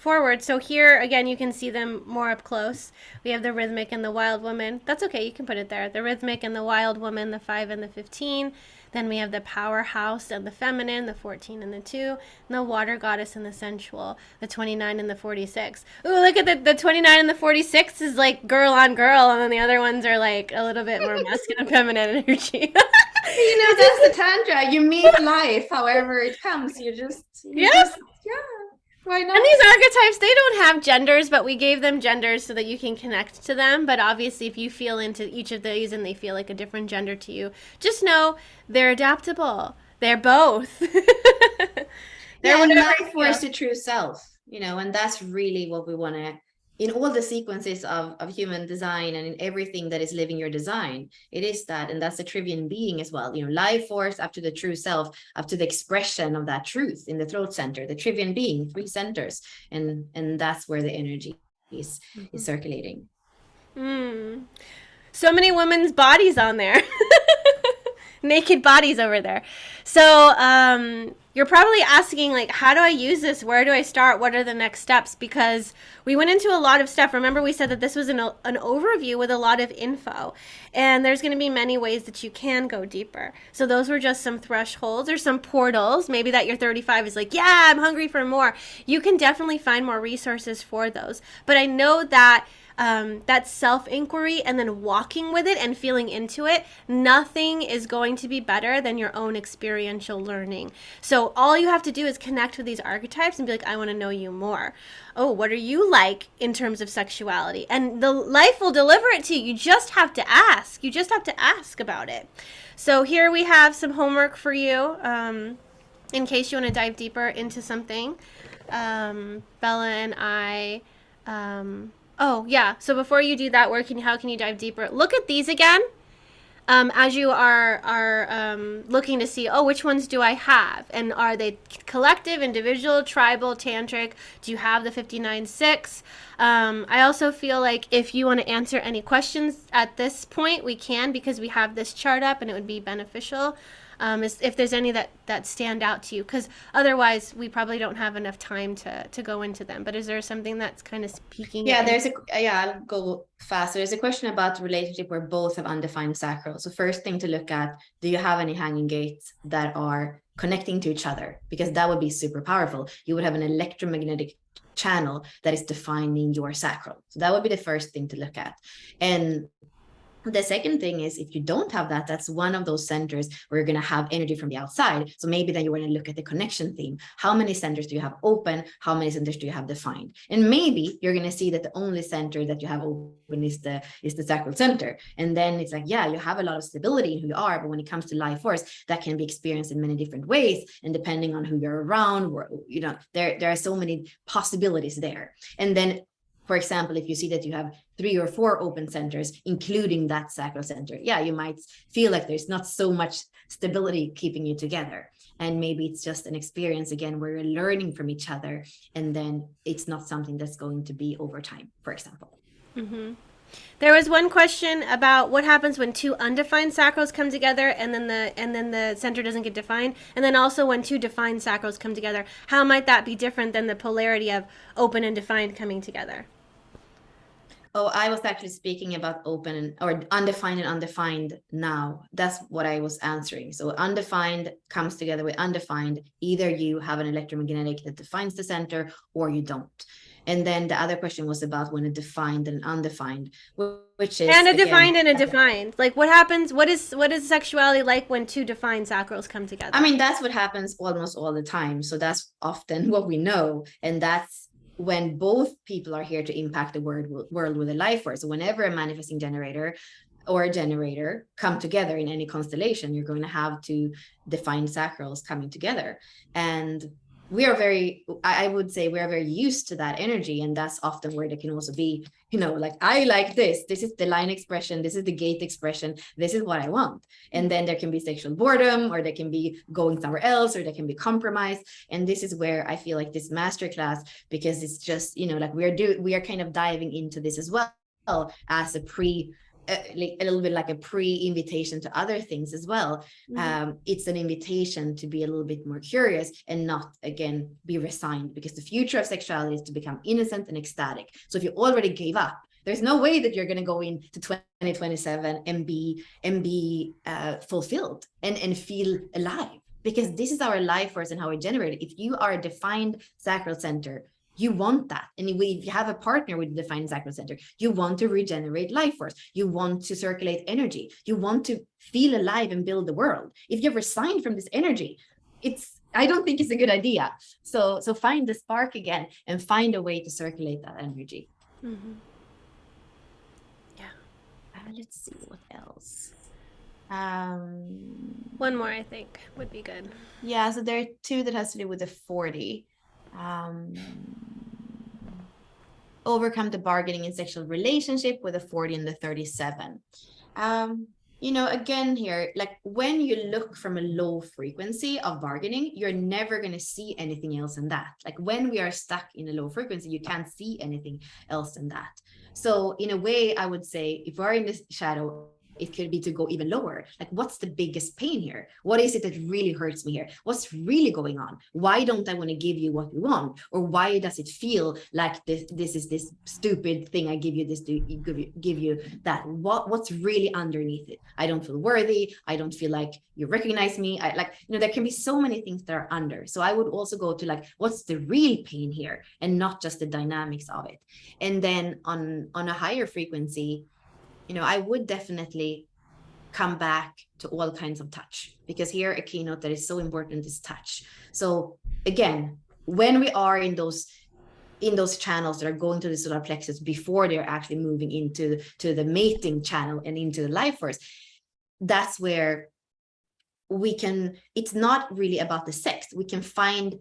forward. So here again, you can see them more up close. We have the rhythmic and the wild woman. That's okay, you can put it there. The rhythmic and the wild woman, the 5 and the 15. Then we have the powerhouse and the feminine, the 14 and the 2, and the water goddess and the sensual, the 29 and the 46. Ooh, look at the 29 and the 46 is like girl on girl, and then the other ones are like a little bit more masculine, feminine energy. That's the tantra. You meet life however it comes. Yeah, why not? And these archetypes, they don't have genders, but we gave them genders so that you can connect to them. But obviously, if you feel into each of these and they feel like a different gender to you, just know they're adaptable. They're both. And life force the true self, and that's really what we want to, in all the sequences of human design and in everything that is living your design, it is that, and that's the trivian being as well, life force up to the true self, up to the expression of that truth in the throat center, the trivian being, 3 centers, and that's where the energy is circulating. So many women's bodies on there. Naked bodies over there. So you're probably asking, like, how do I use this? Where do I start? What are the next steps? Because we went into a lot of stuff. Remember, we said that this was an overview with a lot of info. And there's going to be many ways that you can go deeper. So those were just some thresholds or some portals. Maybe that your 35 is like, yeah, I'm hungry for more. You can definitely find more resources for those. But I know that that self-inquiry and then walking with it and feeling into it, nothing is going to be better than your own experiential learning. So all you have to do is connect with these archetypes and be like, I want to know you more. Oh, what are you like in terms of sexuality? And the life will deliver it to you. You just have to ask. You just have to ask about it. So here we have some homework for you in case you want to dive deeper into something. Bella and I... oh, yeah. So before you do that, how can you dive deeper? Look at these again as you are looking to see, which ones do I have? And are they collective, individual, tribal, tantric? Do you have the 59-6? I also feel like if you want to answer any questions at this point, we can, because we have this chart up and it would be beneficial. If there's any that stand out to you, because otherwise we probably don't have enough time to go into them. But is there something that's kind of speaking? I'll go faster. There's a question about the relationship where both have undefined sacral. So first thing to look at, do you have any hanging gates that are connecting to each other? Because that would be super powerful. You would have an electromagnetic channel that is defining your sacral. So that would be the first thing to look at. And the second thing is, if you don't have that, that's one of those centers where you're going to have energy from the outside. So maybe then you want to look at the connection theme. How many centers do you have open? How many centers do you have defined? And maybe you're going to see that the only center that you have open is the sacral center. And then it's like, yeah, you have a lot of stability in who you are, but when it comes to life force, that can be experienced in many different ways. And depending on who you're around, there are so many possibilities there. And then, for example, if you see that you have 3 or 4 open centers, including that sacral center, you might feel like there's not so much stability keeping you together. And maybe it's just an experience, again, where you're learning from each other. And then it's not something that's going to be over time, for example. Mm-hmm. There was one question about what happens when 2 undefined sacrals come together and then the center doesn't get defined. And then also when 2 defined sacrals come together, how might that be different than the polarity of open and defined coming together? Oh, I was actually speaking about open or undefined and undefined now. That's what I was answering. So undefined comes together with undefined. Either you have an electromagnetic that defines the center or you don't. And then the other question was about when a defined and undefined, which is... And a defined and a defined. Like what happens, what is sexuality like when 2 defined sacrals come together? I mean, that's what happens almost all the time. So that's often what we know. And that's when both people are here to impact the world with a life force. So whenever a manifesting generator or a generator come together in any constellation, you're going to have 2 defined sacrals coming together. And I would say we are very used to that energy. And that's often where they can also be, like, I like this is the line expression, this is the gate expression, this is what I want. And then there can be sexual boredom, or there can be going somewhere else, or there can be compromise. And this is where I feel like this masterclass, because it's just, like we are kind of diving into this as well as a a little bit like a pre-invitation to other things as well. It's an invitation to be a little bit more curious and not, again, be resigned, because the future of sexuality is to become innocent and ecstatic. So if you already gave up, there's no way that you're going to go into 2027 and be fulfilled and feel alive, because this is our life force and how we generate it. If you are a defined sacral center, you want that. And if you have a partner with a defined sacral center, you want to regenerate life force. You want to circulate energy. You want to feel alive and build the world. If you're resigned from this energy, I don't think it's a good idea. So find the spark again and find a way to circulate that energy. Yeah. Let's see what else. One more, I think, would be good. Yeah, so there are two that has to do with the 40. Overcome the bargaining in sexual relationship with the 40 and the 37. Again here, like when you look from a low frequency of bargaining, you're never going to see anything else than that. Like when we are stuck in a low frequency, you can't see anything else than that. So in a way, I would say if we're in this shadow, it could be to go even lower. Like, what's the biggest pain here? What is it that really hurts me here? What's really going on? Why don't I want to give you what you want? Or why does it feel like this is this stupid thing I give you, this to give you that? What's really underneath it? I don't feel worthy. I don't feel like you recognize me. There can be so many things that are under. So I would also go to like, what's the real pain here, and not just the dynamics of it. And then on a higher frequency, I would definitely come back to all kinds of touch, because here a keynote that is so important is touch. So again, when we are in those channels that are going to the solar plexus before they're actually moving into the mating channel and into the life force, that's where it's not really about the sex. We can find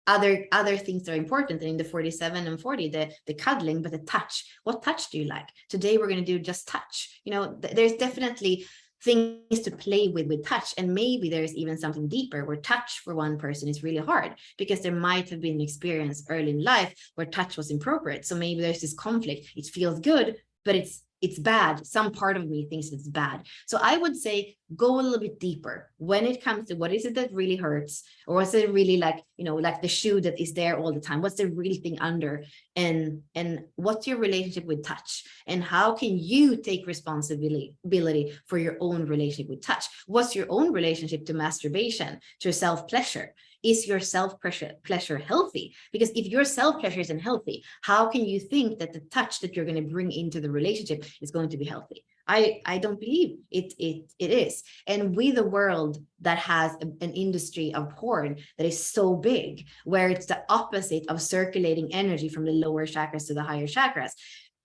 other things that are important. And in the 47 and 40, the cuddling, but the touch. What touch do you like? Today we're going to do just touch. There's definitely things to play with touch, and maybe there's even something deeper where touch for one person is really hard, because there might have been an experience early in life where touch was inappropriate. So maybe there's this conflict. It feels good, but it's bad. Some part of me thinks it's bad. So I would say go a little bit deeper when it comes to what is it that really hurts, or what's it really like, like the shoe that is there all the time. What's the real thing under, and what's your relationship with touch, and how can you take responsibility for your own relationship with touch? What's your own relationship to masturbation, to self-pleasure? Is your self-pleasure healthy? Because if your self-pleasure isn't healthy, how can you think that the touch that you're going to bring into the relationship is going to be healthy? I don't believe it is. And with a world that has an industry of porn that is so big, where it's the opposite of circulating energy from the lower chakras to the higher chakras,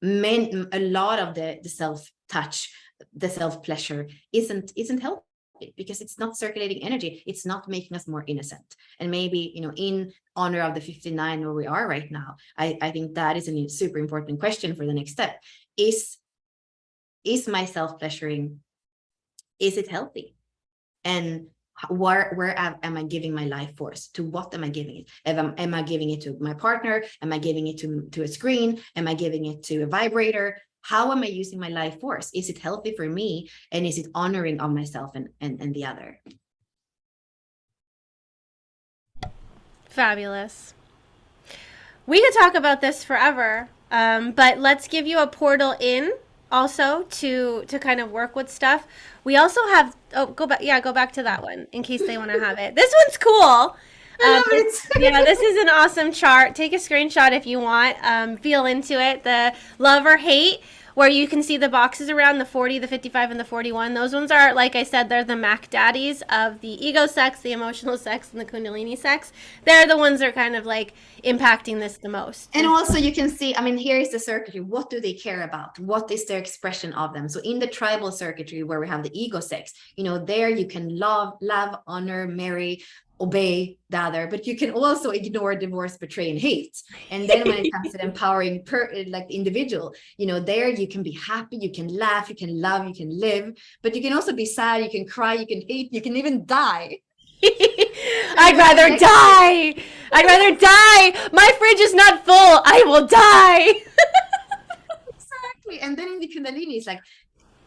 a lot of the self-touch, the self-pleasure isn't healthy, because it's not circulating energy. It's not making us more innocent. And maybe, in honor of the 59 where we are right now, I think that is a super important question for the next step. Is my self-pleasuring, is it healthy? And where am I giving my life force? To what am I giving it? Am I giving it to my partner? Am I giving it to a screen? Am I giving it to a vibrator? How am I using my life force? Is it healthy for me? And is it honoring of myself and the other? Fabulous. We could talk about this forever, but let's give you a portal in also to kind of work with stuff. We also have, go back to that one in case they want to have it. This one's cool. This is an awesome chart. Take a screenshot if you want. Feel into it. The love or hate, where you can see the boxes around the 40, the 55, and the 41. Those ones are, like I said, they're the Mac daddies of the ego sex, the emotional sex, and the Kundalini sex. They're the ones that are kind of like impacting this the most. And also you can see, here is the circuitry. What do they care about? What is their expression of them? So in the tribal circuitry, where we have the ego sex, there you can love, honor, marry, obey the other, but you can also ignore, divorce, betray, and hate. And then when it comes to the empowering the individual, there you can be happy, you can laugh, you can love, you can live, but you can also be sad, you can cry, you can hate, you can even die. I'd rather die. I'd rather die. My fridge is not full. I will die. Exactly. And then in the Kundalini, it's like,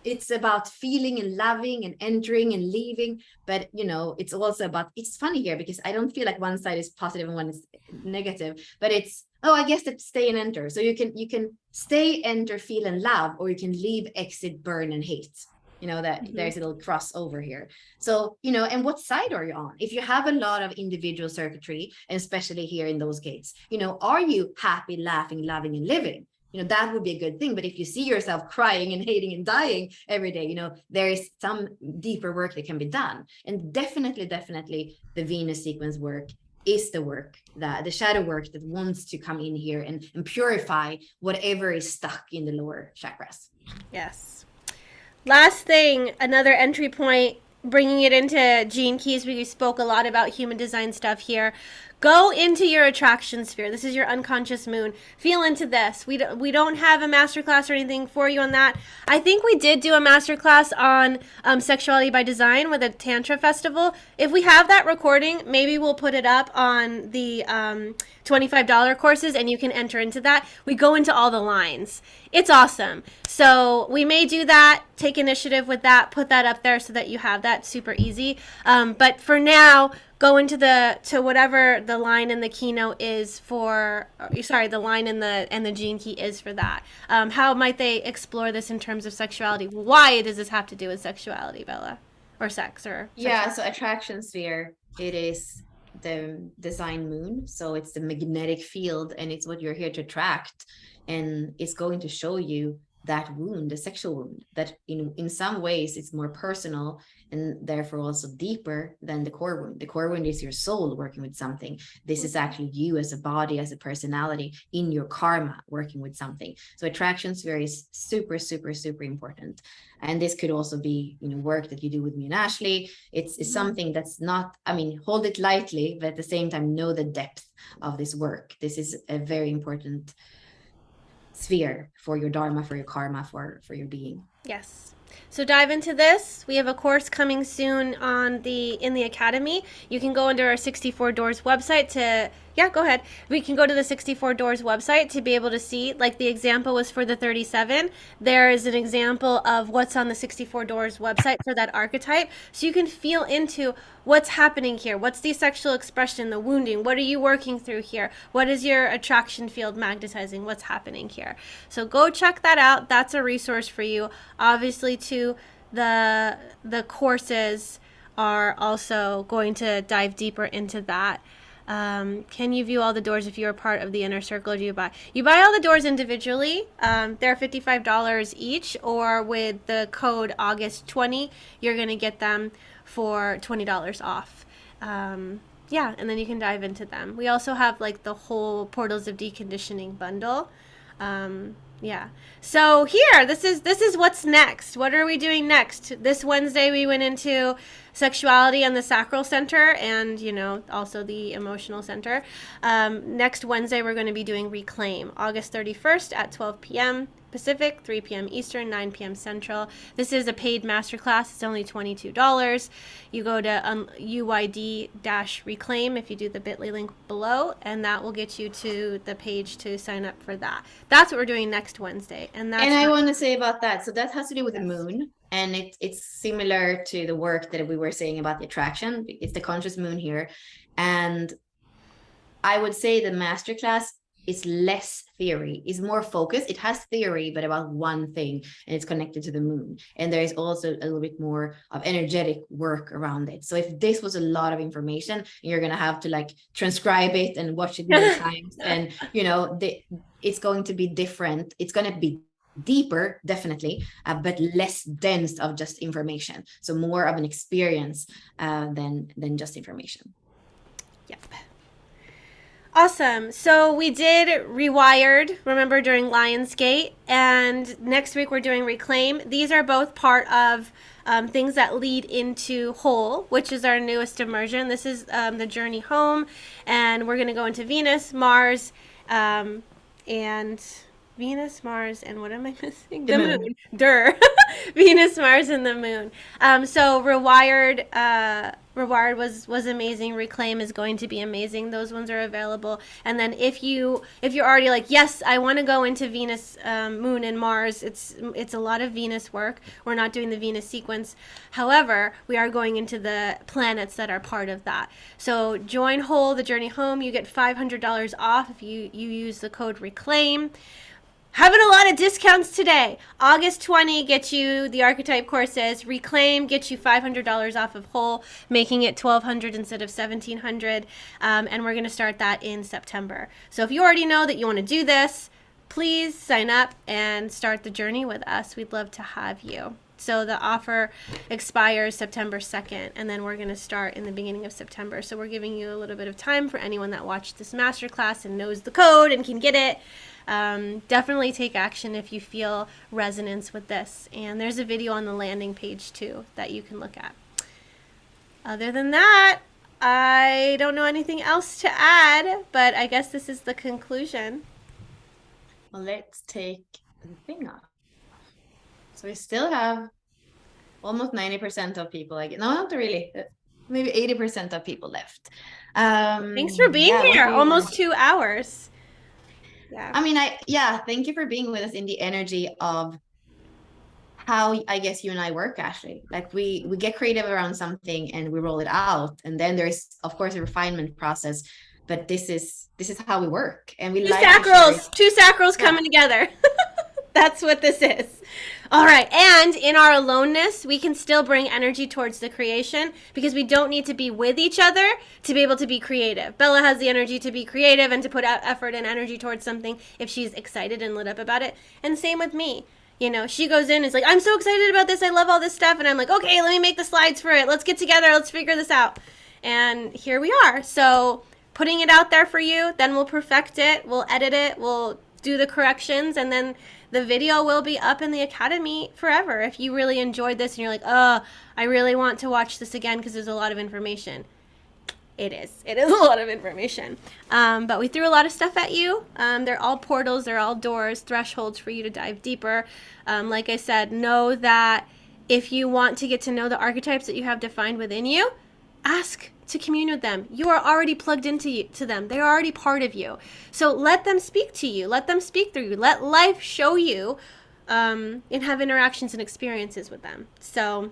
it's about feeling and loving and entering and leaving, but it's also about, it's funny here because I don't feel like one side is positive and one is negative, but it's, oh, I guess that stay and enter. So you can stay, enter, feel and love, or you can leave, exit, burn and hate. That there's a little crossover here. So and what side are you on? If you have a lot of individual circuitry, and especially here in those gates, are you happy, laughing, loving and living? That would be a good thing. But if you see yourself crying and hating and dying every day, there is some deeper work that can be done. And definitely the Venus sequence work is the work, that the shadow work that wants to come in here and purify whatever is stuck in the lower chakras. Yes. Last thing, another entry point, bringing it into Gene Keys. We spoke a lot about human design stuff here. Go into your attraction sphere. This is your unconscious moon. Feel into this. We don't have a masterclass or anything for you on that. I think we did do a masterclass on sexuality by design with a Tantra festival. If we have that recording, maybe we'll put it up on the $25 courses and you can enter into that. We go into all the lines. It's awesome. So we may do that, take initiative with that, put that up there so that you have that super easy. But for now, go into whatever the line in the keynote is for, sorry, the line in the Gene Key is for that. How might they explore this in terms of sexuality? Why does this have to do with sexuality, Bella? Or sex or sexuality? So attraction sphere, it is the design moon. So it's the magnetic field and it's what you're here to attract. And it's going to show you that wound, the sexual wound, that in some ways it's more personal and therefore also deeper than the core wound. The core wound is your soul working with something. This is actually you as a body, as a personality in your karma working with something. So attraction sphere is super, super, super important. And this could also be work that you do with me and Ashley. It's something that's not, hold it lightly, but at the same time know the depth of this work. This is a very important sphere for your dharma, for your karma, for your being. Yes. So dive into this. We have a course coming soon in the academy. You can go under our 64 Doors website to go ahead. We can go to the 64 Doors website to be able to see, like the example was for the 37. There is an example of what's on the 64 Doors website for that archetype. So you can feel into what's happening here. What's the sexual expression, the wounding? What are you working through here? What is your attraction field magnetizing? What's happening here? So go check that out. That's a resource for you. Obviously, too, the courses are also going to dive deeper into that. Can you view all the doors if you are part of the inner circle? Do you buy all the doors individually? They're $55 each, or with the code August20 you're gonna get them for $20 off. And then you can dive into them. We also have like the whole Portals of Deconditioning bundle. So here, this is what's next. What are we doing next? This Wednesday we went into sexuality and the sacral center and, also the emotional center. Next Wednesday we're going to be doing Reclaim, August 31st at 12 p.m. Pacific, 3 p.m. Eastern, 9 p.m. Central. This is a paid masterclass. It's only $22. You go to UYD-Reclaim if you do the bit.ly link below, and that will get you to the page to sign up for that. That's what we're doing next Wednesday. And I want to say about that. So that has to do with the moon. And it's similar to the work that we were saying about the attraction. It's the conscious moon here. And I would say the masterclass is less theory, is more focused. It has theory, but about one thing, and it's connected to the moon. And there is also a little bit more of energetic work around it. So if this was a lot of information, you're going to have to transcribe it and watch it many times. And, it's going to be different. It's going to be deeper, definitely, but less dense of just information. So more of an experience than just information. Yep. Awesome. So we did Rewired, remember, during Lionsgate, and next week we're doing Reclaim. These are both part of things that lead into Whole, which is our newest immersion. This is the journey home, and we're going to go into Venus, Mars, and Venus, Mars, and what am I missing? The moon. Venus, Mars, and the moon. So Rewired Reward was amazing. Reclaim is going to be amazing. Those ones are available. And then if you're already like, yes, I want to go into Venus, Moon, and Mars. It's a lot of Venus work. We're not doing the Venus sequence. However, we are going into the planets that are part of that. So join Whole, the Journey Home. You get $500 off if you use the code Reclaim. Having a lot of discounts today. August 20 gets you the archetype courses. Reclaim gets you $500 off of Whole, making it $1,200 instead of $1,700. And we're going to start that in September. So if you already know that you want to do this, please sign up and start the journey with us. We'd love to have you. So the offer expires September 2nd, and then we're going to start in the beginning of September. So we're giving you a little bit of time for anyone that watched this masterclass and knows the code and can get it. Definitely take action if you feel resonance with this. And there's a video on the landing page too that you can look at. Other than that, I don't know anything else to add, but I guess this is the conclusion. Well, let's take the thing off. So we still have almost 90% of people, like, no, not really, maybe 80% of people left. Thanks for being here. Almost 2 hours. Yeah. I mean, thank you for being with us in the energy of how I guess you and I work, Ashley. Like we get creative around something and we roll it out. And then there's, of course, a refinement process. But this is how we work. And we two sacrals coming together. That's what this is. All right. And in our aloneness, we can still bring energy towards the creation because we don't need to be with each other to be able to be creative. Bella has the energy to be creative and to put out effort and energy towards something if she's excited and lit up about it. And same with me. You know, she goes in and is like, I'm so excited about this. I love all this stuff. And I'm like, okay, let me make the slides for it. Let's get together. Let's figure this out. And here we are. So putting it out there for you, then we'll perfect it. We'll edit it. We'll do the corrections, and then the video will be up in the Academy forever. If you really enjoyed this and you're like, oh, I really want to watch this again because there's a lot of information. It is a lot of information. But we threw a lot of stuff at you. They're all portals, they're all doors, thresholds for you to dive deeper. Like I said, know that if you want to get to know the archetypes that you have defined within you, ask to commune with them. You are already plugged into them. They're already part of you. So let them speak to you. Let them speak through you. Let life show you and have interactions and experiences with them. So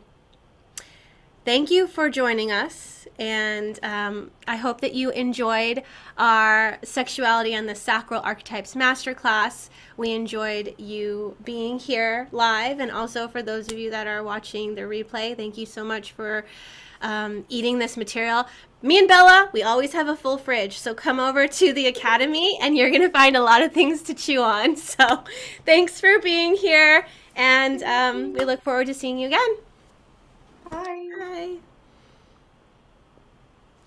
thank you for joining us. And I hope that you enjoyed our Sexuality and the Sacral Archetypes Masterclass. We enjoyed you being here live. And also for those of you that are watching the replay, thank you so much for eating this material. Me and Bella, we always have a full fridge, so come over to the Academy and you're gonna find a lot of things to chew on. So thanks for being here, and we look forward to seeing you again. Bye. Bye.